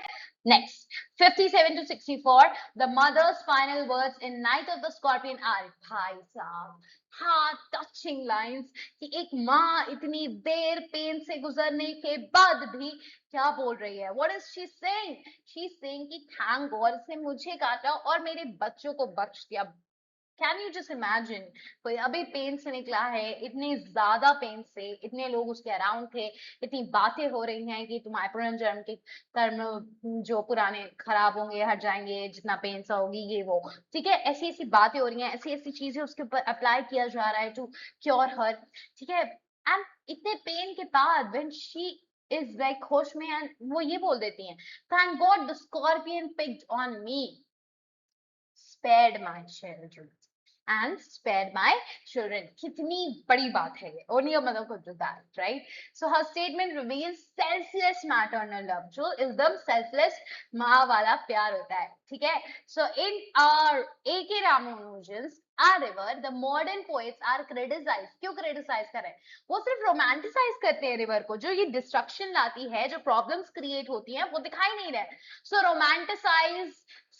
Next, 57 to 64, the mother's final words in Night of the Scorpion are, भाई साहब, हार्ट टचिंग लाइंस, कि एक माँ इतनी देर पेन से गुजरने के बाद भी क्या बोल रही है. What is she saying? She is saying कि थैंक गॉड इसने मुझे काटा और मेरे बच्चों को बख्श दिया. कैन यू जस्ट इमेजिन, कोई अभी पेन से निकला है, इतनी ज्यादा पेन से, इतने लोग उसके अराउंड थे, इतनी बातें हो रही हैं कि तुम्हारे पुनर्जन्म के कर्म जो पुराने खराब होंगे, हट जाएंगे, जितना पेन सा होगी, ये वो. ठीक है, ऐसी ऐसी बातें हो रही हैं, ऐसी ऐसी चीजें उसके ऊपर अप्लाई किया जा रहा है टू क्योर हर. ठीक है. एंड इतने पेन के बाद व्हेन शी इज लाइक होश में, एंड वो ये बोल देती हैं, thank God the scorpion picked on me, spared my children and spared my children. कितनी बड़ी बात है ये. Only a mother could do that, right? So her statement reveals selfless maternal love, जो एकदम selfless माँ वाला प्यार होता है. ठीक है. So in our A.K. Ramanujan's A River, the modern poets are criticized. क्यों criticize कर रहे हैं? वो सिर्फ romanticize करते हैं रिवर को, जो ये डिस्ट्रक्शन लाती है, जो प्रॉब्लम्स क्रिएट होती हैं, वो दिखाई नहीं रहे. So romanticize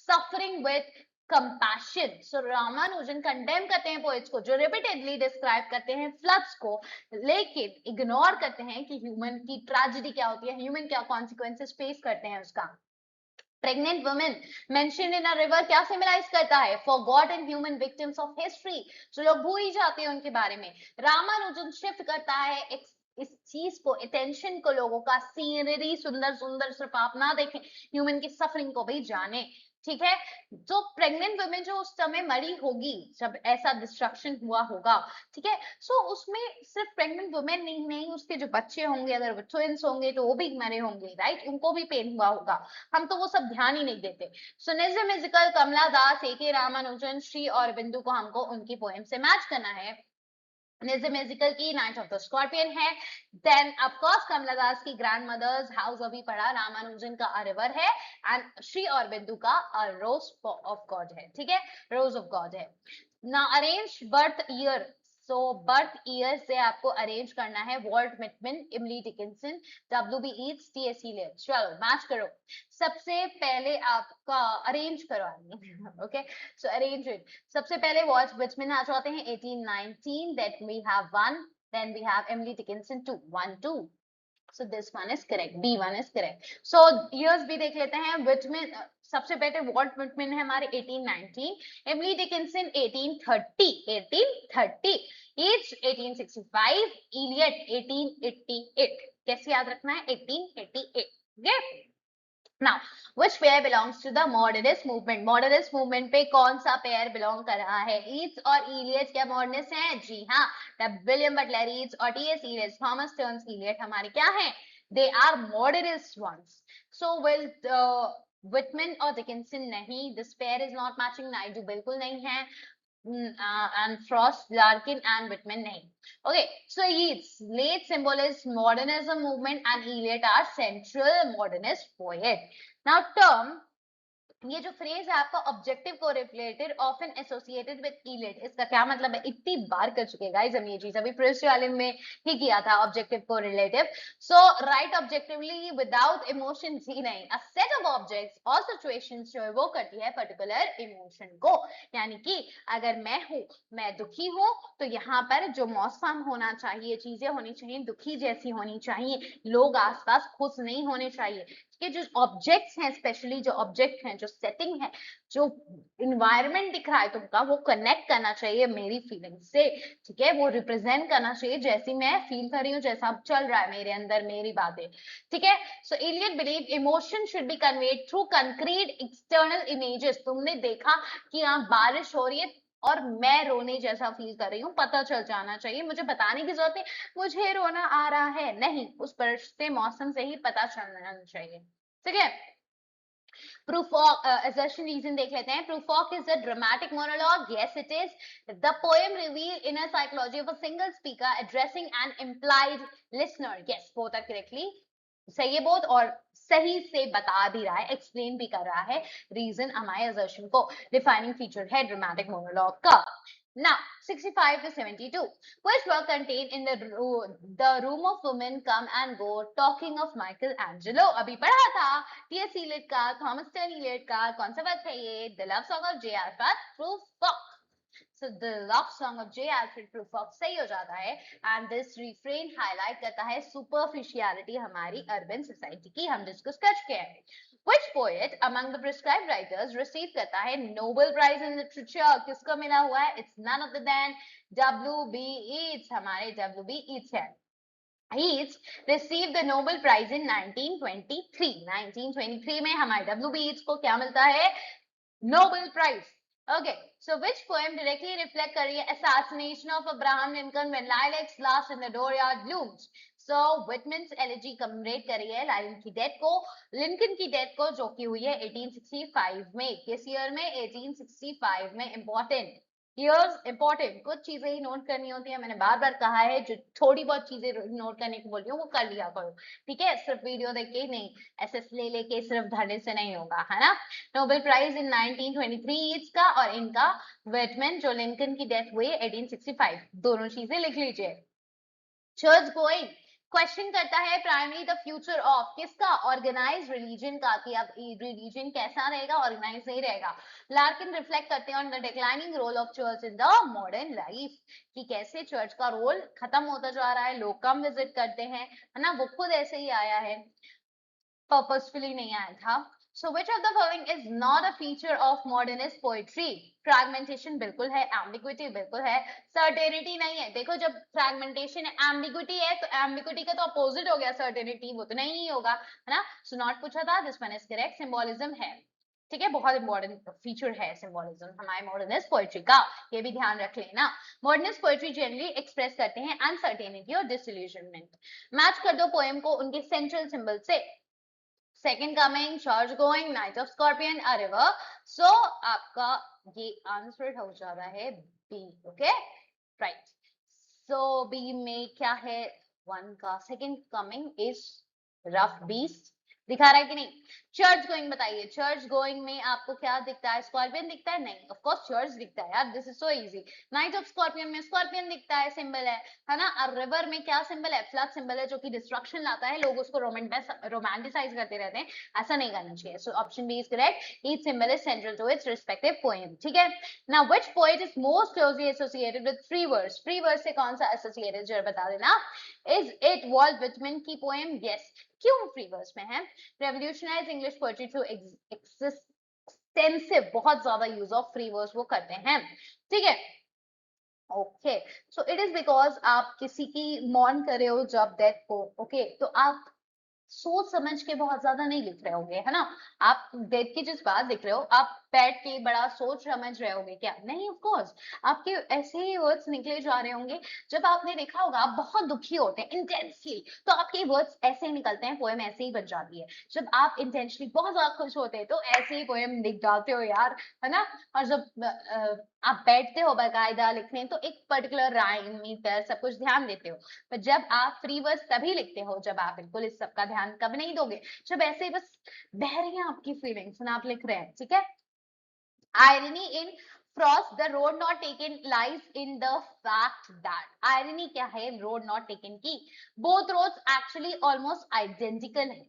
suffering with compassion. So Ramanujan condemn करते हैं पोएट्स को जो रिपीटेडली डिस्क्राइब करते हैं फ्लड्स को, लेकिन इग्नोर करते हैं कि ह्यूमन की ट्रेजेडी क्या होती है, ह्यूमन क्या कॉन्सिक्वेंसेस फेस करते हैं उसका. Pregnant women mentioned in a river क्या सिंबलाइज करता है? Forgotten human victims of history, जो लोग भूल ही जाते हैं उनके बारे में. रामानुजन शिफ्ट करता है इस चीज को, अटेंशन को, लोगों का सीनरी सुंदर सुंदर सिर्फ आप ना देखें, ह्यूमन की सफरिंग को भी जाने. ठीक है. जो प्रेग्नेंट वुमेन जो उस समय मरी होगी जब ऐसा डिस्ट्रक्शन हुआ होगा, ठीक है, सो उसमें सिर्फ प्रेग्नेंट वुमेन नहीं, उसके जो बच्चे होंगे, अगर वो ट्विंस होंगे तो वो भी मरे होंगे, राइट, उनको भी पेन हुआ होगा. हम तो वो सब ध्यान ही नहीं देते. सो निज्म इज़िकल, कमला दास, A.K. रामानुजन, श्री अरबिंदो को हमको उनकी पोएम से मैच करना है. निज्म इज़िकल की नाइट ऑफ द स्कॉर्पियन है. देन ऑफ कोर्स कमला दास की ग्रैंड मदर्स हाउस अभी पढ़ा, रामानुजन का अ रिवर है, एंड श्री अरबिंदो का अ रोज ऑफ गॉड है. ठीक है, रोज ऑफ गॉड है. ना अरेंज बर्थ ईयर, सो बर्थ ईयर से आपको अरेंज करना है वॉल्ट विटमैन, इमली Dickinson, W.B. Yeats, T.S. Eliot. चलो मैच करो. सबसे पहले आपका अरेंज करो. Okay, so arrange it. सबसे पहले वॉल्ट विटमैन आ जाते हैं 1819, that we have 1, then we have Emily Dickinson 2, 1 2. So this one is correct, B1 is correct. So years भी देख लेते हैं. विटमैन सबसे पहले वॉल्ट विटमैन है हमारे 1819, एमिली डिकिंसन 1830, ईट्स 1865, इलियट 1888. कैसे याद रखना है? 1888. Now, which pair belongs to the modernist movement? Modernist movement पे कौन सा पेयर बिलोंग कर रहा है? ईट्स और इलियट क्या मॉडर्निस्ट हैं? जी हाँ, विलियम बटलर ईट्स और T S Eliot, Thomas Stearns Eliot हमारे क्या हैं? They are modernist ones. So will Whitman और डिकिंसन नहीं, this pair is not matching, Naidu बिल्कुल नहीं है, and Frost, Larkin and Whitman nahi. Okay, so Yeats, late symbolist modernism movement and Eliot are central modernist poet. Now term, ये जो phrase है आपका objective correlated often associated with elite, इसका क्या मतलब है? इतनी बार कर चुके गाइस हम ये चीज, अभी प्रिंस वाले में ही किया था ऑब्जेक्टिव कोरिलेटिव. सो राइट ऑब्जेक्टिवली विदाउट इमोशंस ही नहीं, अ सेट ऑफ ऑब्जेक्ट्स और सिचुएशंस जो है वो करती है पर्टिकुलर इमोशन को. यानी कि अगर मैं दुखी हूं तो यहाँ पर जो मौसम होना चाहिए, चीजें होनी चाहिए दुखी जैसी होनी चाहिए, लोग आसपास खुश नहीं होने चाहिए. कि जो ऑब्जेक्ट्स हैं, स्पेशली जो ऑब्जेक्ट हैं, जो सेटिंग है, जो इन्वायरमेंट दिख रहा है तुमका, वो कनेक्ट करना चाहिए मेरी फीलिंग से. ठीक है, वो रिप्रेजेंट करना चाहिए जैसी मैं फील कर रही हूँ, जैसा चल रहा है मेरे अंदर, मेरी बातें. ठीक है. So Eliot believe emotion should be conveyed through concrete external images. तुमने देखा कि यहाँ बारिश हो रही है और मैं रोने जैसा फील कर रही हूँ, पता चल जाना चाहिए, मुझे बताने की जरूरत नहीं मुझे रोना आ रहा है, नहीं, उस पर से मौसम से ही पता चलना चाहिए. ठीक है. Proof of assertion reason देख लेते हैं. Proof of is a dramatic monologue. Yes, it is. The poem reveals inner psychology of a single speaker addressing an implied listener. Yes, both are correctly. सही है both, और सही से बता भी रहा है, एक्सप्लेन भी कर रहा है रीजन हमारे assertion को. डिफाइनिंग फीचर है ड्रामेटिक मोनोलॉग का. Now, 65 to 72. Which were contained in the room of women come and go, talking of Michelangelo. अभी पढ़ा था. T.S. Eliot का, Thomas Stern Eliot का, कौन सा बात है ये? The Love Song of J. Alfred Prufrock. So the Love Song of J. Alfred Prufrock सही हो जाता है. And this refrain highlight करता है superficiality हमारी urban society की, हम डिस्कस कर चुके हैं. Which poet among the prescribed writers received करता है Nobel Prize in Literature? किसको मिला हुआ है? It's none other than W.B. Yeats. हमारे W.B. Yeats है. Yeats received the Nobel Prize in 1923. 1923 में हमारे W.B. Yeats को क्या मिलता है? Nobel Prize. Okay, so which poem directly reflect कर रही है assassination of Abraham Lincoln when lilacs last in the dooryard blooms? So Whitman's elegy commemorate कर रही है लाइलन की डेथ को, लिंकन की डेथ को, जो की हुई है 1865 में. किस ईयर में? 1865 में. इंपॉर्टेंट ईयर्स, इंपॉर्टेंट, कुछ चीजें ही नोट करनी होती है. मैंने बार बार कहा है जो थोड़ी बहुत चीजें नोट करने को बोल रही हूँ वो कर लिया करो. ठीक है, सिर्फ वीडियो देख के नहीं, एसएस ले लेके सिर्फ धरने से नहीं होगा, है ना. नोबेल प्राइज इन 1923 इसका, और इनका वेटमैन जो लिंकन की डेथ हुई 1865. दोनों चीजें लिख लीजिए. चर्च गोइंग क्वेश्चन करता है प्राइमरी द फ्यूचर ऑफ किसका? ऑर्गेनाइज रिलीजन का, कि अब रिलीजन कैसा रहेगा, ऑर्गेनाइज नहीं रहेगा. लार्किन रिफ्लेक्ट करते हैं on the declining role of church in the modern life, कि कैसे चर्च का रोल खत्म होता जा रहा है, लोग कम विजिट करते हैं, है ना. वो खुद ऐसे ही आया है, पर्पसफुली नहीं आया था. So which of the following is not a feature of modernist poetry? Fragmentation बिल्कुल है, ambiguity बिल्कुल है, certainty नहीं है. देखो जब fragmentation है, ambiguity है, तो ambiguity का तो opposite हो गया certainty, वो तो नहीं ही होगा, है ना. So not पूछा था, this one is correct. Symbolism है. ठीक है, बहुत इंपॉर्टेंट फीचर है सिंबोलिज्म हमारे मॉडर्निस्ट पोएट्री का, ये भी ध्यान रख लेना. मॉडर्निस्ट पोएट्री जनरली एक्सप्रेस करते हैं अनसर्टेनिटी और डिसइल्यूजनमेंट. मैच कर दो पोएम को उनके सेंट्रल सिंबल से. Second coming, church going, Knight of Scorpion, a river. So आपका ये आंसर हो जा रहा है B. Okay, right. So B में क्या है? 1 का second coming is rough beast. दिखा रहा है कि नहीं? चर्च गोइंग बताइए. चर्च गोइंग में आपको क्या दिखता है? स्कॉर्पियन दिखता है? नहीं, ऑफ कोर्स चर्च दिखता है यार, this is so easy. Night of scorpion में स्कॉर्पियन दिखता है, सिंबल है ना. और रिवर में क्या सिंबल है? फ्लड सिंबल है, जो कि डिस्ट्रक्शन लाता है. लोग उसको रोमांटिसाइज करते रहते हैं, ऐसा नहीं करना चाहिए. So option B is correct. Each symbol is central to its respective poem. ठीक है. Now which poet is most closely associated with free verse? Free verse से कौन सा एसोसिएटेड, जरा बता देना. इज इट वॉल्ट विटमैन की पोएम? यस. क्यों फ्री वर्स में है? Revolutionise English poetry through extensive, बहुत ज्यादा यूज ऑफ फ्री वर्स वो करते हैं. ठीक है. Okay, so it is because आप किसी की मॉर्न कर रहे हो जब डेथ को. ओके, तो आप सोच समझ के बहुत ज्यादा नहीं लिख रहे होंगे, है ना। आप देख के जिस बात लिख रहे हो, आप बैठ के बड़ा सोच समझ रहे होगे क्या? नहीं, ऑफ कोर्स आपके ऐसे ही वर्ड्स निकले जा रहे होंगे। जब आपने देखा होगा आप बहुत दुखी होते हैं इंटेंसली, तो आपके वर्ड्स ऐसे ही निकलते हैं, पोएम ऐसे ही बन जाती है। जब आप इंटेंशनली बहुत ज्यादा खुश होते हैं तो ऐसे ही पोएम लिख जाते हो यार, है ना। और जब आप बैठते हो बाकायदा लिखने, तो एक पर्टिकुलर राइम मीटर सब कुछ ध्यान देते हो। पर जब आप फ्री वर्ड्स तभी लिखते हो जब आप बिल्कुल इस सब का ध्यान कब नहीं दोगे, जब ऐसे ही बस बह रही हैं आपकी फीलिंग्स ना, आप लिख रहे हैं, ठीक है। Irony in Frost, the road not taken lies in the fact that irony क्या है road not taken की? Both roads actually almost identical है.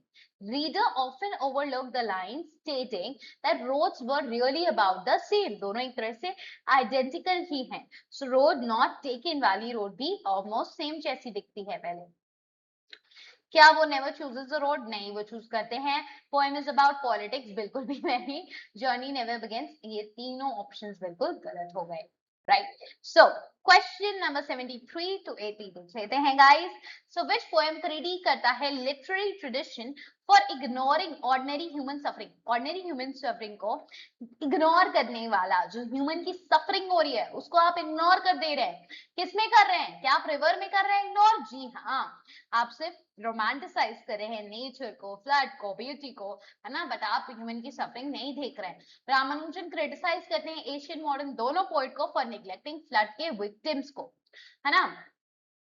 Reader often overlook the line stating that roads were really about the same. दोनों एक तरह से identical ही हैं. So road not taken वाली road भी almost same जैसी दिखती है पहले. क्या वो नेवर चूजेस द रोड? नहीं, वो चूज करते हैं। Poem is about politics? बिल्कुल भी नहीं। Journey never begins? ये तीनों ऑप्शंस बिल्कुल गलत हो गए, right. So question number 73 to 80 पूछ लेते हैं guys. So which poem critic करता है literary tradition for ignoring ordinary human suffering? Ordinary human suffering को इग्नोर करने वाला, जो ह्यूमन की सफरिंग हो रही है उसको आप इग्नोर कर दे रहे हैं। किसमें कर रहे हैं? क्या आप रिवर में कर रहे हैं इग्नोर? जी हाँ, आप सिर्फ रोमांटिसाइज कर रहे हैं नेचर को, फ्लड को, ब्यूटी को, है ना, बट आप ह्यूमन की सफरिंग नहीं देख रहे हैं। रामानुजन क्रिटिसाइज करते हैं एशियन मॉडर्न दोनों पोइट को फॉर निग्लेक्टिंग फ्लड के विक्टिम्स को, है ना।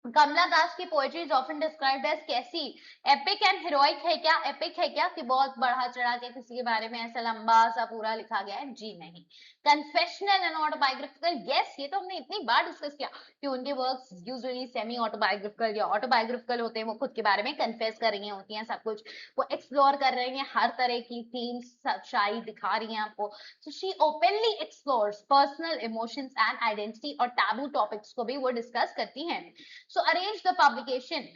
कमला दास की poetry is often described as कैसी? एपिक एंड हीरोइक है क्या? एपिक है क्या कि बहुत बढ़ा चढ़ा के किसी के बारे में ऐसा लंबा सा पूरा लिखा गया है? जी नहीं। Confessional and autobiographical? यस, ये तो हमने इतनी बार डिस्कस किया कि उनके वर्क्स यूजुअली सेमी ऑटोबायोग्राफिकल या ऑटोबायोग्राफिकल होते हैं। वो खुद के बारे में कन्फेस कर रही होती हैं सब कुछ, वो एक्सप्लोर कर रही हैं हर तरह की थीम्स, सच्चाई दिखा रही हैं आपको। So she openly explores personal emotions and identity और taboo topics को भी वो डिस्कस करती हैं। So arrange the publication.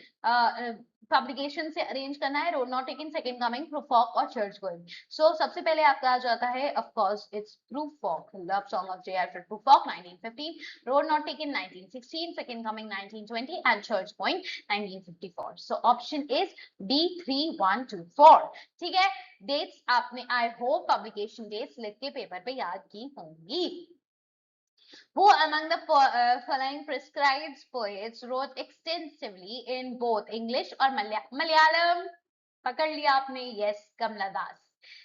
Publication से अरेंज करना है। Road not taken, second coming, Prufrock और चर्च गोइंग। सो सबसे पहले आपका आ जाता है of course it's Prufrock, love song of J R Prufrock 1915, road not taken 1916, second coming 1920 and church going 1954। So option is D 3 1 2 4। ठीक है, dates आपने आई होप पब्लिकेशन डेट्स लिख के पेपर पे याद की होंगी। Who among the following prescribed poets wrote extensively in both English or Malayalam? पकड़ लिया आपने, yes, Kamla Das.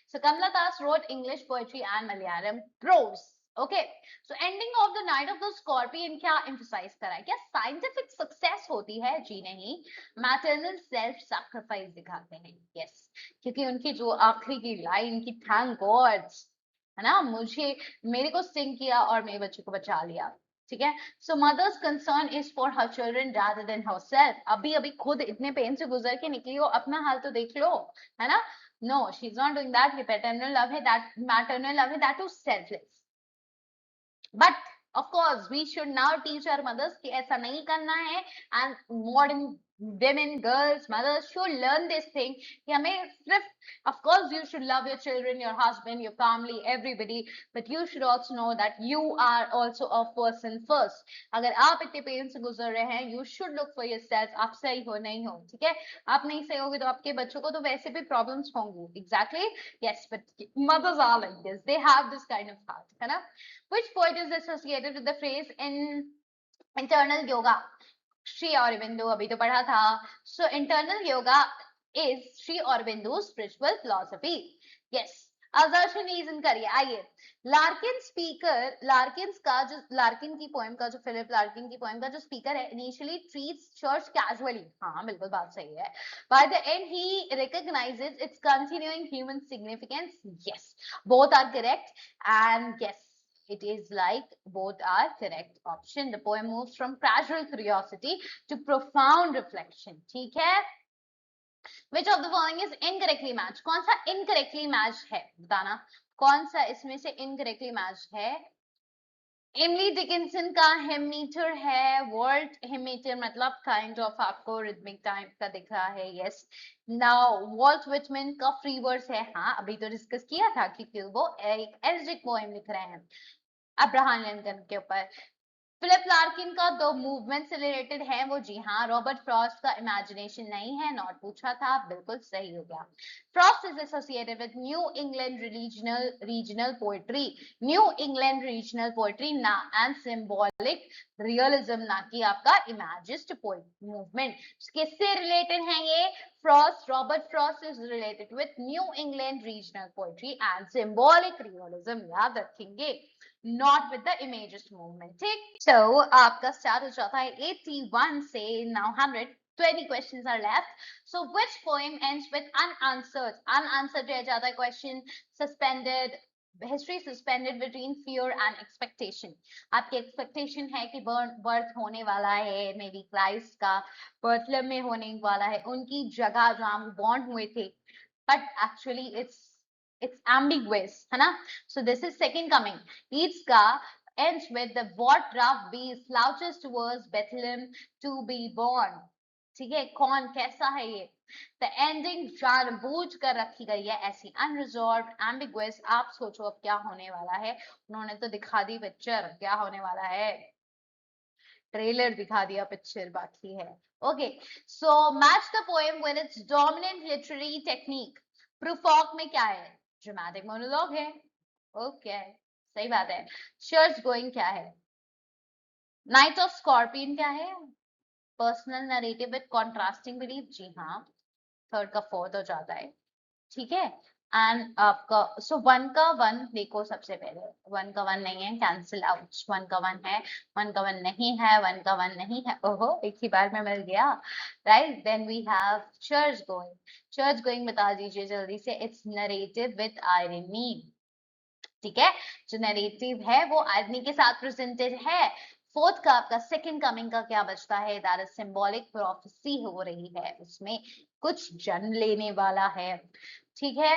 So Kamla Das wrote English poetry and Malayalam prose. Okay, so ending of the Night of the Scorpion क्या emphasize करा है? क्या scientific success होती है? जी नहीं, maternal self sacrifice दिखाते हैं, yes, क्योंकि उनकी जो आखिरी की लाइन की thank God, है ना, मुझे मेरे को स्टिंग किया और मेरे बच्चे को बचा लिया। ठीक है, so mother's concern is for her children rather than herself. अभी अभी खुद इतने पेन से गुजर के निकली हो, अपना हाल तो देख लो, है ना। No, she is not doing that. ये पैटर्नल लव है, दैट मैटरनल लव है, that too selfless. But of course we should now teach our mothers कि ऐसा नहीं करना है, and modern women, girls, mothers should learn this thing कि हमें सिर्फ of course you should love your children, your husband, your family, everybody, but you should also know that you are also a person first. अगर आप इतने pen से गुजर रहे हैं, you should look for yourself, आप सही हो नहीं हो, ठीक है। आप नहीं सही होगे तो आपके बच्चों को तो वैसे भी प्रॉब्लम्स होंगी। Exactly, yes, but mothers are like this, they have this kind of heart, है ना। Which poet is associated with the phrase in internal yoga? Sri Aurobindo, अभी तो पढ़ा था। So internal yoga is Sri Aurobindo's spiritual philosophy. Yes, assertion reason करिए, आइए। Larkin speaker, Larkin का जो, लार्किन की पोएम का जो, फिलिप लार्किन की पोएम का जो स्पीकर है, इनिशियली ट्रीट्स चर्च कैजुअली। हाँ बिल्कुल बात सही है। By the end he recognizes its continuing human significance. Yes, both are correct, and yes, it is like both are correct option. The poem moves from casual curiosity to profound reflection. ठीक है, which of the following is incorrectly matched? कौन सा incorrectly matched है, बताना कौन सा इसमें से incorrectly matched है। एमिली डिकिंसन का हेमीटर है, वर्ल्ड हेमीटर मतलब काइंड ऑफ आपको रिदमिक टाइप का दिख रहा है, यस। नाउ वॉल्ट विटमैन का फ्री वर्स है, हाँ अभी तो डिस्कस किया था क्योंकि वो एक एल्जिक पोएम लिख रहे हैं अब्राहम लिंकन के ऊपर। फिलिप लार्किन का दो मूवमेंट से रिलेटेड है वो, जी हाँ। रॉबर्ट फ्रॉस्ट का इमेजिनेशन नहीं है, नॉट पूछा था, बिल्कुल सही हो गया। Frost is associated with new England regional poetry, new England regional poetry ना, एंड सिंबॉलिक रियलिज्म, ना कि आपका इमेजिस्ट पोएट मूवमेंट। किससे रिलेटेड है ये? Frost, Robert Frost is related with new England regional poetry and symbolic realism, याद रखेंगे, not with the images movement. ठीक, so आपका start हो जाता है 81 से, now 120 questions are left. So which poem ends with unanswered? Unanswered रह जाता है question, suspended, history suspended between fear and expectation. आपकी expectation है कि birth होने वाला है, maybe Christ का बर्थलेम में होने वाला है, उनकी जगह जहाँ वो born हुए थे, but actually it's ambiguous, है ना? So this is second coming. Each का ends with the what rough beast slouches towards Bethlehem to be born. ठीक है, कौन कैसा है ये? The ending जानबूझ कर रखी गई है ऐसी, unresolved, ambiguous. आप सोचो अब क्या होने वाला है? उन्होंने तो दिखा दी पिक्चर, क्या होने वाला है? ट्रेलर दिखा दिया, पिक्चर बाकी है. Okay, so match the poem with its dominant literary technique. प्रूफॉक में क्या है? ड्रामेटिक मोनोलॉग है. ओके, सही बात है. चर्च गोइंग क्या है? नाइट ऑफ स्कॉर्पियन क्या है? Personal narrative with contrasting belief, जी हाँ. थर्ड का फोर्थ हो जाता है, ठीक है. एंड आपका सो वन का वन देखो, सबसे पहले वन का वन नहीं है, कैंसिल आउट. वन का वन है, वन का वन नहीं है, वन का वन नहीं है. ओहो, एक ही बार में मिल गया, right. Then we have church going. Church going बता दीजिए जल्दी से. इट्स नरेटिव विद आयरनी, ठीक है. जो नरेटिव है वो आयरनी के साथ प्रेजेंटेड है. फोर्थ का आपका सेकंड कमिंग का क्या बचता है? दैट इज सिंबॉलिक प्रोफेसी हो रही है, उसमें कुछ जन्म लेने वाला है, ठीक है.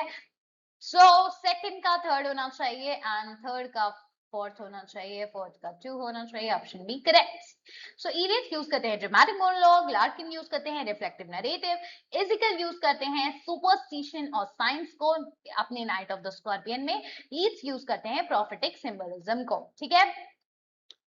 सो सेकंड का थर्ड होना चाहिए, एंड थर्ड का फोर्थ होना चाहिए, फोर्थ का टू होना चाहिए. Option B correct. So Eliot use करते हैं ड्रामेटिक मोनोलॉग, लार्किन यूज करते हैं रिफ्लेक्टिव नरेटिव, एजिकल यूज करते हैं सुपरस्टिशन और साइंस को अपने नाइट ऑफ द स्कॉर्पियन में, ईट्स यूज करते हैं प्रोफेटिक सिंबलिज्म को, ठीक है.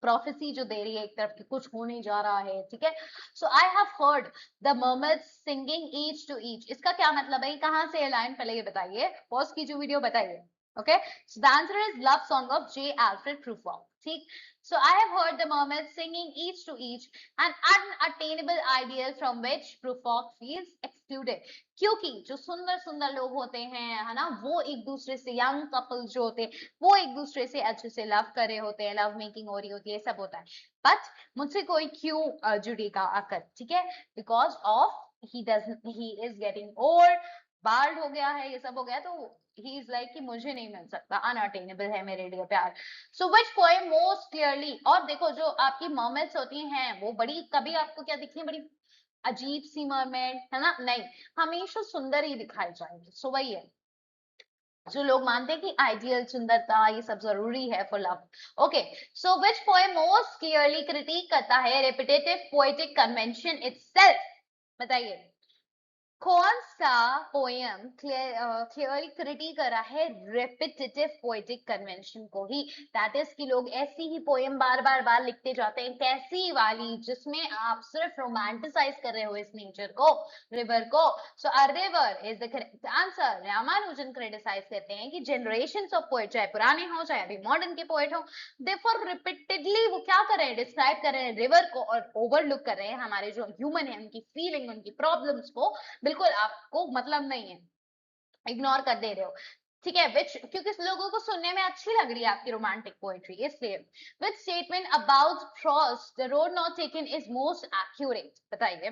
प्रोफेसी जो दे रही है एक तरफ कि कुछ होने जा रहा है, ठीक है. So I have heard the mermaids singing each to each, इसका क्या मतलब है? कहां से लाइन, पहले ये बताइए, पॉज कीजिए वीडियो, बताइए. Okay, so the answer is love song of J Alfred Prufrock, ठीक. So I have heard the mermaids singing each to each, an unattainable ideal from which Prufrock feels excluded. क्योंकि जो सुंदर सुंदर लोग होते हैं, है ना, वो एक दूसरे से, यंग कपल जो होते हैं, वो एक दूसरे से अच्छे से लव कर रहे होते हैं, लव मेकिंग हो रही होती है, सब होता है. बट मुझसे कोई क्यों जुड़ेगा आकर, ठीक है? Because of he is getting old, bard हो गया है, ये सब हो गया, तो ही इज लाइक कि मुझे नहीं मिल सकता, अनअटेनेबल है मेरे लिए प्यार. सो विच पोएम मोस्ट क्लियरली, और देखो जो आपकी मर्मेड्स होती हैं वो बड़ी, कभी आपको क्या दिखती है? बड़ी अजीब सी मर्मेड, है ना? नहीं, हमेशा सुंदर ही दिखाई जाएगी. सो वही है, जो लोग मानते हैं कि आइडियल, सुंदरता, ये सब जरूरी है for love. Okay, so which poem most clearly critic करता है रेपिटेटिव पोएटिक कन्वेंशन इटसेल्फ? बताइए, कौन सा पोएम क्लियरली क्रिटिक करा है रेपिटेटिव पोएटिक कन्वेंशन को ही? दैट इज कि लोग ऐसी ही पोएम बार बार बार लिखते जाते हैं, कैसी वाली? जिसमें आप सिर्फ रोमांटिसाइज कर रहे हो इस नेचर को, रिवर को. So a river is the correct answer. Ramanujan criticise करते हैं कि जनरेशंस ऑफ पोएट, चाहे पुराने हो चाहे अभी मॉडर्न के पोएट हो, देयरफॉर रिपीटेडली वो क्या कर रहे हैं? डिस्क्राइब कर रहे हैं रिवर को, और ओवरलुक कर रहे हैं हमारे जो ह्यूमन है, उनकी फीलिंग, उनकी प्रॉब्लम्स को. बिल्कुल आपको मतलब नहीं है, इग्नोर कर दे रहे हो, ठीक है. विच, क्योंकि लोगों को सुनने में अच्छी लग रही है आपकी रोमांटिक पोएट्री, इसलिए. Which statement about Frost the road not taken is most accurate? बताइए,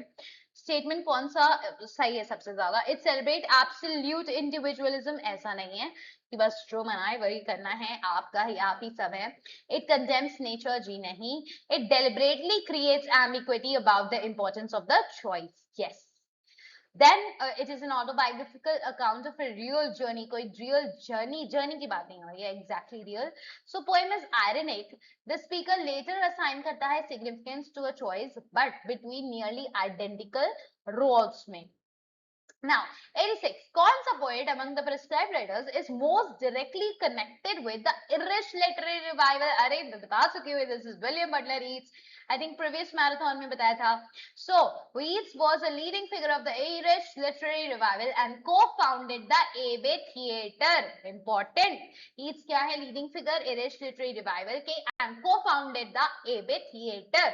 स्टेटमेंट कौन सा सही है सबसे ज्यादा? इट सेलिब्रेट एब्सोल्यूट इंडिविजुअलिज्म, ऐसा नहीं है कि बस जो मनाए वही करना है, आपका ही, आप ही सब है. इट कंडेम्स नेचर, जी नहीं. It deliberately creates ambiguity about the importance of the choice, yes. Then it is an autobiographical account of a real journey. कोई real journey की बात नहीं हो रही है, exactly real. So poem is ironic. The speaker later assign करता है significance to a choice, but between nearly identical roles में. Now, 86. कौन सा poet among the prescribed writers is most directly connected with the Irish literary revival? अरे बता चुकी हुई, this is William Butler Yeats. I think previous marathon में बताया था. So, Yeats was a leading figure of the Irish literary revival and co-founded the Abbey Theatre. Important. Yeats क्या है? Leading figure Irish literary revival के and co-founded the Abbey Theatre.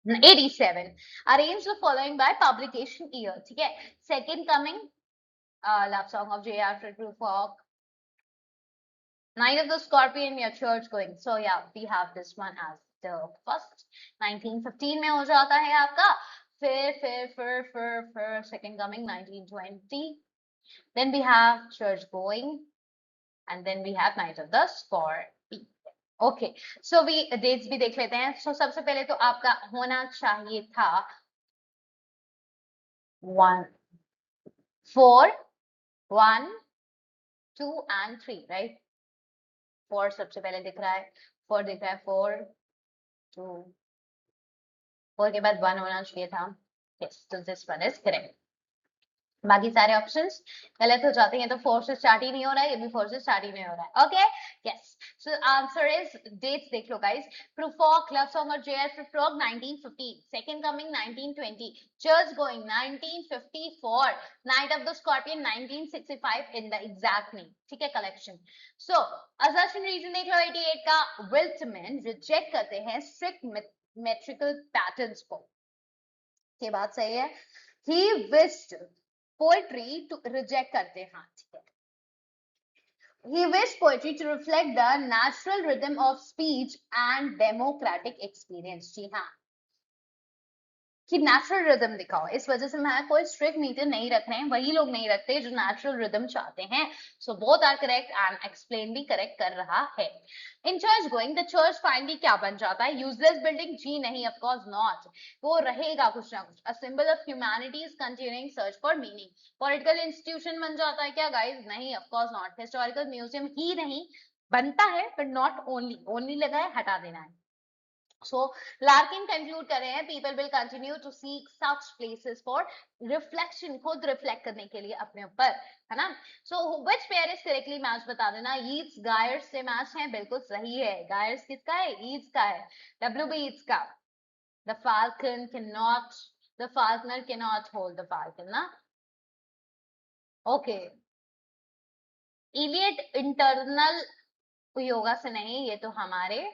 87. Arrange the following by publication year. ठीक है. Second coming, love song of J.R. Prufrock. Night of the Scorpion, your church going. So yeah, we have this one as the first. 1915 में हो जाता है आपका. फिर second coming 1920. Then we have church going, and then we have Night of the Scorpion. Okay so we dates भी देख लेते हैं. सो सबसे पहले तो आपका होना चाहिए था 1 4 1 2 and 3 राइट. 4 सबसे पहले दिख रहा है, 4 दिख रहा है, 4 2 4 के बाद 1 होना चाहिए था. यस, तो दिस वन इज करेक्ट. बाकी सारे ऑप्शंस गलत हो जाते हैं. तो 4 से स्टार्ट ही नहीं हो रहा है, ये भी 4 से स्टार्ट ही नहीं हो रहा है. Okay yes, so answer is dates देख लो गाइस. प्रूफॉक लव सॉन्ग और J R Prufrock 1915, second coming 1920, church going 1954, night of the scorpion 1965 in the exact name. ठीक है कलेक्शन. सो असर्शन रीजन देख लो 88 का. विल्टमैन रिजेक्ट करते हैं स्ट्रिक्ट मेट्रिकल पैटर्न्स को. ये बात सही है. He wished poetry to reject करते हैं. ठीक है. He wished poetry to reflect the natural rhythm of speech and democratic experience. जी हाँ, कि नेचुरल रिदम दिखाओ. इस वजह से मैं कोई स्ट्रिक्ट मीटर नहीं रख रहे हैं, वही लोग नहीं रखते जो नेचुरल रिदम चाहते हैं. So both are correct and explain भी करेक्ट कर रहा है. In church going the church finally क्या बन जाता है? Useless building? जी नहीं, ऑफ कोर्स नॉट. वो रहेगा कुछ ना कुछ. A symbol of humanity's continuing search for meaning. Political institution बन जाता है क्या गाइज? नहीं, of course not. Historical museum ही नहीं बनता है, बट नॉट ओनली. ओनली लगा है, हटा देना है. So Larkin conclude कर रहे हैं people will continue to seek such places for reflection, खुद reflect करने के लिए अपने ऊपर, है ना. So which pair is correctly matched बता देना. Yeats Gyers से match है, बिल्कुल सही है. Gyers किसका है? Yeats का है. W.B. Yeats का. The falconer cannot hold the falcon ना. Okay. Iliad internal योगा से नहीं, ये तो हमारे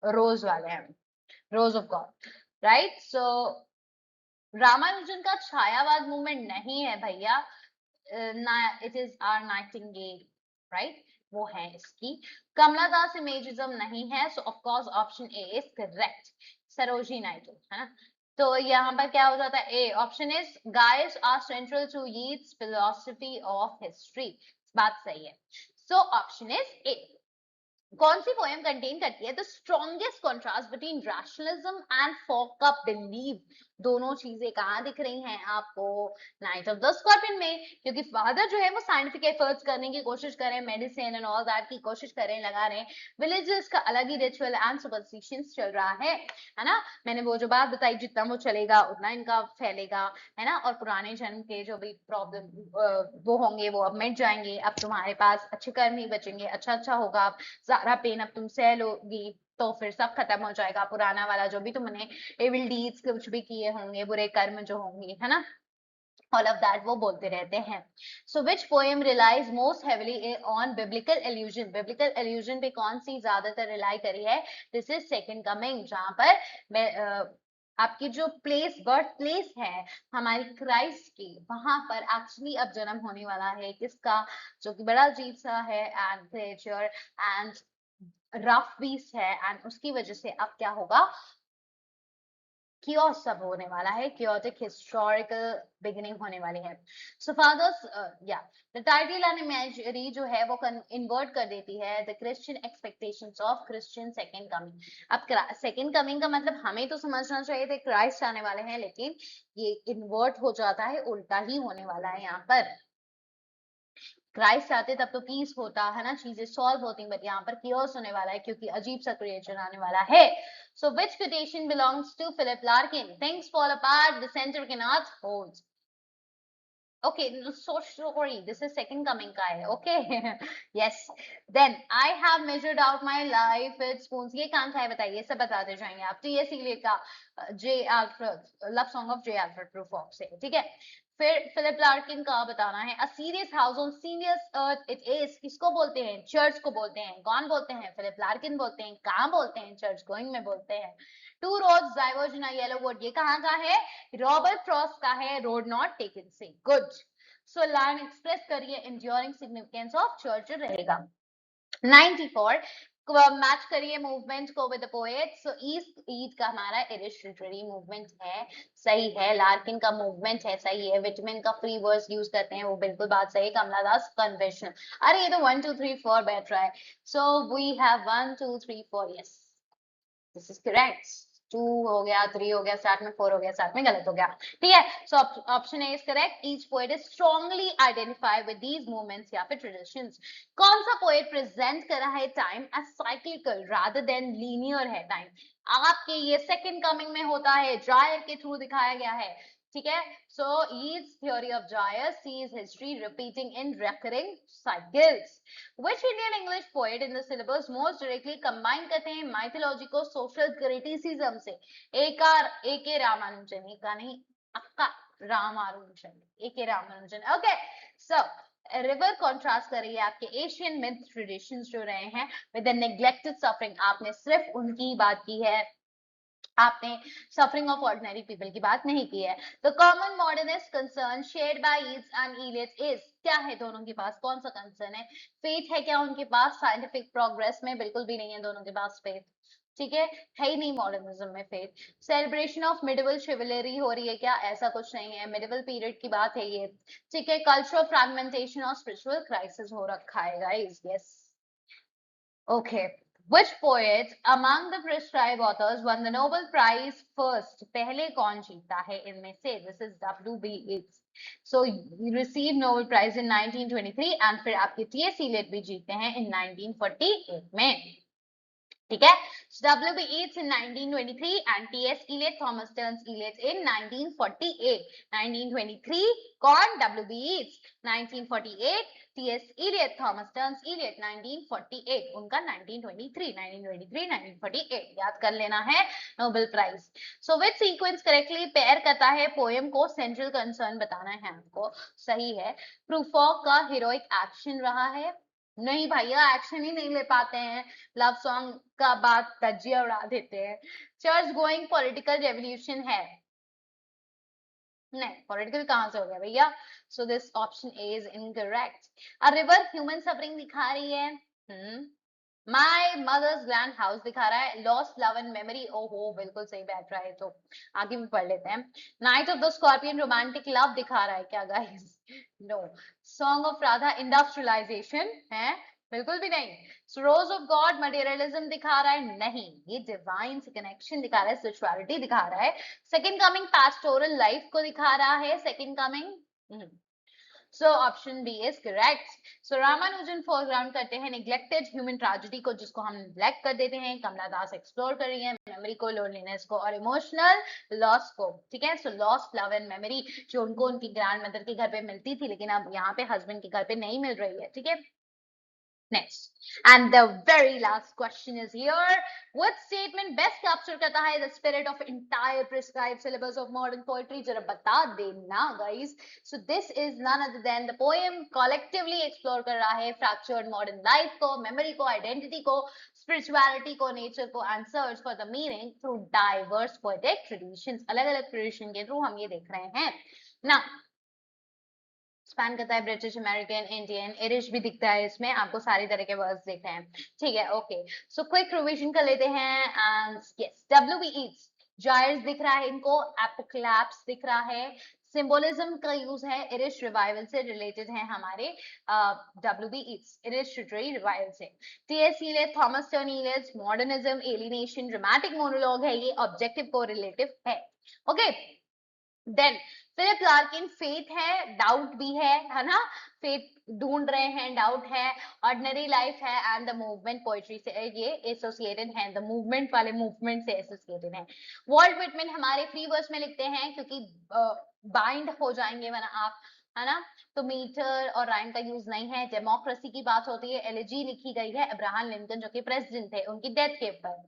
रोज वाले हैं. Rose of God right. So Ramanujan का छायावाद मूवमेंट नहीं है भैया. It is our nightingale right, वो है इसकी. कमला दास इमेजिज्म नहीं है. So of course option A is correct. Sarojini Naidu है ना. तो यहाँ पर क्या हो जाता है? A option is gyres are central to Yeats philosophy of history. बात सही है. So option is A. कौन सी पोएम कंटेन करती है the strongest contrast between rationalism and folk belief? दोनों चीजें कहाँ दिख रही हैं आपको? नाइट ऑफ द स्कॉर्पियन में. क्योंकि फादर जो है वो साइंटिफिक एफर्ट्स करने की कोशिश कर रहे हैं, मेडिसिन एंड ऑल दैट की कोशिश कर रहे हैं, लगा रहे हैं. विलेजेस का अलग ही रिचुअल एंड सुपरस्टिशंस चल रहा है ना. मैंने वो जो बात बताई, जितना वो चलेगा उतना इनका फैलेगा, है ना. और पुराने जन्म के जो भी प्रॉब्लम वो होंगे वो अब मिट जाएंगे. अब तुम्हारे पास अच्छे कर्म ही बचेंगे, अच्छा होगा. अब सारा पेन अब तुम सह लोगी, तो फिर सब खत्म हो जाएगा. पुराना वाला जो भी तुमने एविल डीड्स कुछ भी किए होंगे, बुरे कर्म जो होंगे, है ना, all of that वो बोलते रहते हैं. So which poem relies most heavily on biblical allusion? biblical allusion पे कौन सी ज्यादातर रिलाई करी है? This is second coming, जहां पर आपकी जो प्लेस, बर्थ प्लेस है हमारी क्राइस्ट की, वहां पर एक्चुअली अब जन्म होने वाला है किसका, जो कि बड़ा अजीब सा है and creature and rough beast है. एंड उसकी वजह से अब क्या होगा? chaos सब होने वाला है. chaotic historical beginning होने वाली है. So fathers, the title and imagery जो है वो invert कर देती है the Christian expectations of Christian second coming. अब second coming का मतलब हमें तो समझना चाहिए थे क्राइस्ट आने वाले हैं, लेकिन ये इन्वर्ट हो जाता है, उल्टा ही होने वाला है. यहाँ पर क्राइस्ट आते तब तो पीस होता है ना, चीजें सॉल्व होती, बट यहाँ पर कियोस होने वाला है क्योंकि अजीब सा क्रिएचर आने वाला है. So which quotation belongs to Philip Larkin? Things fall apart, the centre cannot hold. Okay, no, so sorry. This is second coming का है. Okay. Yes. Then I have measured out my life with spoons. ये कहाँ का है बताइए, सब बताते जाएंगे आप. तो ये सीरियल का J. Alfred, Love Song of J. Alfred Prufrock से, ठीक है. फिर फिलिप लार्किन का बताना है. A serious house on serious earth it is. किसको बोलते हैं? चर्च को बोलते हैं. कौन बोलते हैं? फिलिप लार्किन बोलते हैं. कहाँ बोलते हैं? चर्च गोइंग में बोलते हैं. Two roads diverge in a yellow wood. ये कहाँ का है? रॉबर्ट फ्रॉस्ट का है. रोड नॉट टेकन से. गुड. सो लाइन एक्सप्रेस करिए. एंड्योरिंग सिग्निफिकेंस ऑफ चर्च रहेगा. 94 मैच करिए मूवमेंट को with the poet. So east Eid का हमारा इरिश लिटरेरी मूवमेंट है, सही है. लार्किन का मूवमेंट है, सही है. विटमिन का फ्री वर्ड्स यूज करते हैं, वो बिल्कुल बात सही. कमला दास कन्वेंशनल. अरे ये तो 1 2 3 4 बैठ रहा है. So we have 1 2 3 4. Yes, this is correct. 2 हो गया, 3 हो गया, साथ में 4 हो गया, साथ में गलत हो गया. ठीक है. So option A is correct. Each poet is strongly identify with these movements या फिर ट्रेडिशंस. कौन सा पोएट प्रेजेंट कर रहा है time as cyclical rather than linear है टाइम. आपके ये सेकंड कमिंग में होता है, जायर के थ्रू दिखाया गया है. ठीक है. सो Yeats theory of Jair sees history repeating in recurring cycles. Which Indian English poet in the syllabus most directly combine करते हैं mythology को social criticism से. A.K. रामानुजन. का नहीं, अक्का रामानुजन. A.K. रामानुजन. ओके. सो रिवर कॉन्ट्रास्ट कर रही है आपके एशियन मिथ ट्रेडिशंस जो रहे हैं विद द नेग्लेक्टेड सफरिंग. आपने सिर्फ उनकी बात की है, आपने सफरिंग ऑफ ऑर्डिनरी पीपल की बात नहीं की है. The common modernist concern shared by Yeats and Eliot is. क्या है दोनों के पास? कौन सा कंसर्न है? फेथ है क्या उनके पास? साइंटिफिक प्रोग्रेस में बिल्कुल भी नहीं है दोनों के पास फेथ. ठीक है ही नहीं मॉडर्निज्म में फेथ. सेलिब्रेशन ऑफ मिडिवल शिवलरी हो रही है क्या? ऐसा कुछ नहीं है, मिडिवल पीरियड की बात है ये. ठीक है. कल्चरल फ्रैगमेंटेशन और स्पिरिचुअल क्राइसिस हो रखा है guys. Yes. Okay. Which poet among the prescribed authors won the Nobel Prize first? पहले कौन जीता है इनमें से? This is W.B. Yeats. So he received Nobel Prize in 1923 and फिर आपके T.S. Eliot भी जीते हैं in 1948 में. ठीक है. W.B. Yeats in 1923 and T.S. Eliot, Thomas Stearns Eliot in 1948. 1923 कौन? W.B. Yeats. 1948 T.S. Eliot, Thomas Stearns Eliot. 1948 उनका 1923. 1948 याद कर लेना है Nobel prize. So which sequence correctly pair करता है पोएम को? सेंट्रल कंसर्न बताना है आपको. सही है. प्रूफॉक का हीरोइक एक्शन रहा है. नहीं भैया, एक्शन ही नहीं ले पाते हैं. लव सॉन्ग का बात धज्जियां उड़ा देते हैं. चर्च गोइंग पॉलिटिकल रेवोल्यूशन है. नहीं, पॉलिटिकल कहां से हो गया भैया. So this option A is incorrect. A river human suffering दिखा रही है. माय मदर्स ग्रैंड हाउस दिखा रहा है. Lost love and memory. ओहो, बिल्कुल सही बैठ रहा है. तो आगे भी पढ़ लेते हैं. Night of the scorpion romantic love दिखा रहा है क्या guys? No. Song of Radha industrialisation है? बिल्कुल भी नहीं. रोज ऑफ गॉड मटेरियलिज्म दिखा रहा है? नहीं, ये डिवाइन से कनेक्शन दिखा रहा है, स्पिरिचुअलिटी दिखा रहा है. सेकंड कमिंग पास्टोरल लाइफ को दिखा रहा है. Second coming. So option B is correct. So Ramanujan foreground करते हैं नेग्लेक्टेड ह्यूमन ट्रेजेडी को, जिसको हम नेग्लेक्ट कर देते हैं. कमला दास एक्सप्लोर कर रही है मेमोरी को, लोनलीनेस को और इमोशनल लॉस को. ठीक है. So lost love and memory जो उनको उनकी ग्रैंड मदर के घर पे मिलती थी, लेकिन अब यहाँ पे हस्बैंड के घर पे नहीं मिल रही है. ठीक है. Next, and the very last question is here. What statement best capture करता है the spirit of entire prescribed syllabus of modern poetry? जरा बता देना guys. So this is none other than the poem collectively explore कर रहा है fractured modern life को, memory को, identity को, spirituality को, nature को, and search for the meaning through diverse poetic traditions. अलग-अलग tradition के through हम ये देख रहे हैं. Now स्पैन करता है ब्रिटिश, अमेरिकन, इंडियन, इरिश भी दिखता है इसमें. आपको सारी तरह के वर्ड्स दिख रहे हैं. ठीक है. ओके. सो क्विक रिवीजन कर लेते हैं. And yes, W.B. Yeats जायर्स दिख रहा है इनको. एपोक्लैप्स दिख रहा है. सिंबोलिज्म का यूज है. इरिश रिवाइवल से रिलेटेड है हमारे W.B. Yeats Irish literary revival से. T.S. Eliot, Thomas Stern Eliot, modernism, alienation, dramatic monologue है ये. ऑब्जेक्टिव को रिलेटिव है. Okay. Then Philip Larkin faith है, डाउट भी है ना. फेथ ढूंढ रहे हैं, डाउट है. ऑर्डिनरी लाइफ है एंड द मूवमेंट पोएट्री से ये एसोसिएटेड है. द मूवमेंट वाले मूवमेंट से एसोसिएटेड है. वॉल्ट विटमैन हमारे फ्री वर्स में लिखते हैं क्योंकि बाइंड हो जाएंगे वरना आप, है ना। तो मीटर और राइम का यूज नहीं है। डेमोक्रेसी की बात होती है, एलिजी लिखी गई है अब्राहम लिंकन जो कि प्रेसिडेंट थे, उनकी डेथ के ऊपर,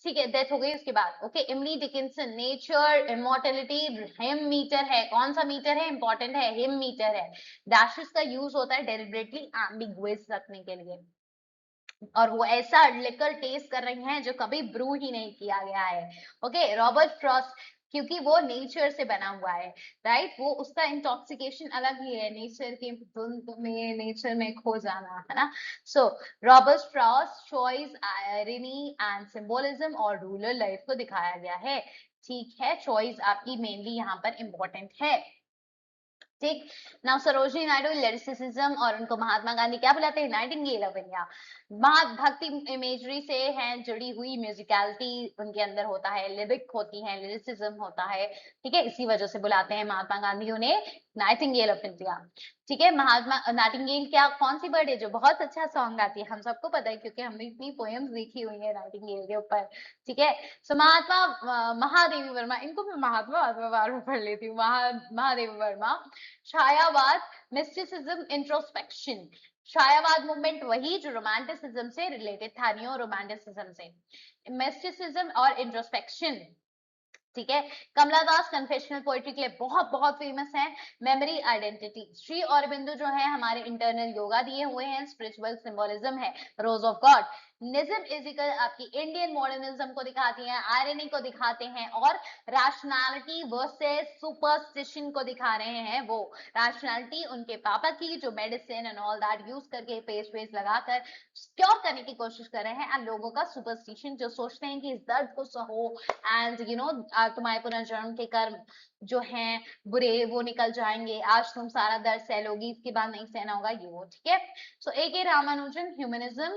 ठीक है, डेथ हो गई उसके बाद। Okay, Emily Dickinson, nature immortality, hymn metre है। कौन सा मीटर है, इंपॉर्टेंट है, हिम मीटर है। डैशेस का यूज होता है डेलिबरेटली एम्बिगुअस रखने के लिए, और वो ऐसा लिकर टेस्ट कर रही हैं जो कभी ब्रू ही नहीं किया गया है। ओके, रॉबर्ट फ्रॉस्ट, क्योंकि वो नेचर से बना हुआ है, राइट, वो उसका इंटॉक्सिकेशन अलग ही है, नेचर की धुंध में, नेचर में खो जाना, है ना। सो Robert Frost choice, irony and symbolism और रूरल लाइफ को दिखाया गया है। ठीक है, चॉइस आपकी मेनली यहाँ पर इंपॉर्टेंट है। ठीक, नाउ सरोजिनी नायडू लिरिसिज्म, और उनको महात्मा गांधी क्या बुलाते हैं, नाइटिंगेल ऑफ इंडिया। भक्ति इमेजरी से हैं जुड़ी हुई, म्यूजिकलिटी उनके अंदर होता है, लिरिक होती है, लिरिसिज्म होता है, ठीक है, इसी वजह से बुलाते हैं महात्मा गांधी उन्हें नाइटिंगेल ऑफ इंडिया। ठीक है, महात्मा नाइटिंगेल क्या, कौन सी बर्ड है जो बहुत अच्छा सॉन्ग गाती है, हम सबको पता है क्योंकि हमने इतनी पोएम्स देखी हुई है नाइटिंगेल के ऊपर। ठीक है, सो महात्मा महादेवी वर्मा, इनको मैं महात्मा बार बार पढ़ लेती हूँ, महादेवी वर्मा। छायावाद, मिस्टिसिज्म, इंट्रोस्पेक्शन। छायावाद मूवमेंट वही जो रोमांटिसिज्म से रिलेटेड था, नियो रोमांटिसिज्म से। मिस्टिसिज्म और इंट्रोस्पेक्शन, ठीक है। कमला दास कन्फेशनल पोइट्री के लिए बहुत बहुत फेमस है। मेमोरी आइडेंटिटी, श्री अरबिंदो जो है हमारे इंटरनल योगा दिए हुए हैं, स्पिरिचुअल सिंबोलिज्म है, रोज ऑफ गॉड। निज्म इजिकल आपकी इंडियन मॉडर्निज्म को दिखाती है, आयरनी को दिखाते हैं, और रैशनैलिटी वर्सेस सुपरस्टिशन को दिखा रहे हैं। वो रैशनैलिटी उनके पापा की, जो medicine and all that use करके पेस्ट वेस्ट लगाकर क्योर करने की कोशिश कर रहे हैं, एंड लोगों का सुपरस्टिशन जो सोचते हैं कि इस दर्द को सहो, एंड यू नो तुम्हारे पुनर्जन्म के कर्म जो हैं बुरे वो निकल जाएंगे, आज तुम सारा दर्द सह लोगी, इसके बाद नहीं सहना होगा, ये वो, ठीक है। सो ए रामानुजन, ह्यूमनिज्म,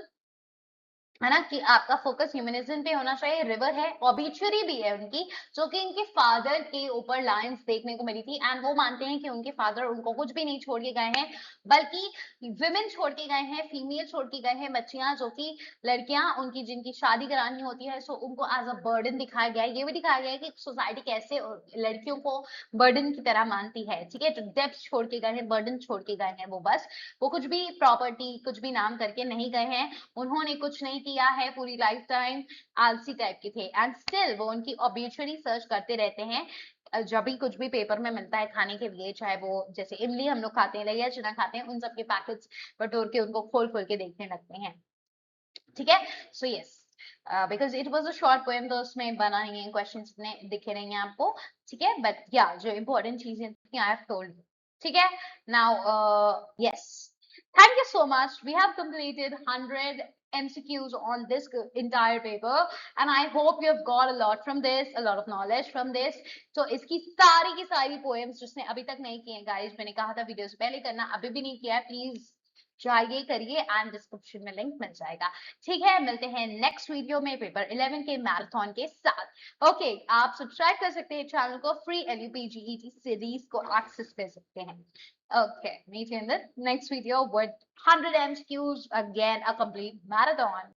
है ना, कि आपका फोकस ह्यूमनिज्म पे होना चाहिए। रिवर है, ऑबिचुरी भी है उनकी, जो कि इनके फादर के ऊपर लाइंस देखने को मिली थी, एंड वो मानते हैं कि उनके फादर उनको कुछ भी नहीं छोड़ के गए हैं, बल्कि विमेन छोड़ के गए हैं, फीमेल छोड़ के गए हैं, बच्चियां जो कि लड़कियां उनकी जिनकी शादी करानी होती है, सो उनको एज अ बर्डन दिखाया गया है। ये भी दिखाया गया है कि सोसाइटी कैसे लड़कियों को बर्डन की तरह मानती है, ठीक है। जो डेप्थ छोड़ के गए हैं, बर्डन छोड़ के गए हैं, वो बस, वो कुछ भी प्रॉपर्टी कुछ भी नाम करके नहीं गए हैं, उन्होंने कुछ नहीं किया है, पूरी लाइफ टाइम आलसी टाइप के थे, एंड स्टिल वो उनकी ऑब्यूचुअली सर्च करते रहते हैं। जब भी कुछ भी पेपर में मिलता है खाने के लिए, चाहे वो जैसे इमली हम लोग खाते हैं, लैया चना खाते हैं, उन सब के पैकेट्स बटोर के उनको खोल खोल के देखने लगते हैं, ठीक है। So yes, because it was a short poem, तो उसमें बना नहीं है, क्वेश्चन इतने दिखे नहीं है आपको, ठीक है, बट या जो इंपॉर्टेंट चीजें थी आई हैव टोल्ड, ठीक है। Now yes, thank you so much, we have completed 100 MCQs on this entire paper, and I hope you have got a lot from this, a lot of knowledge from this. So इसकी सारी की सारी poems जिसने अभी तक नहीं किए guys, मैंने कहा था वीडियो से पहले करना, अभी भी नहीं किया है, प्लीज जाइए करिए, एंड डिस्क्रिप्शन में लिंक मिल जाएगा, ठीक है। मिलते हैं नेक्स्ट वीडियो में पेपर 11 के मैराथन के साथ। ओके, आप सब्सक्राइब कर सकते हैं चैनल को, फ्री LUP-GET सीरीज को एक्सेस कर सकते हैं। Okay, meet you in the next video with 100 MCQs, again a complete marathon.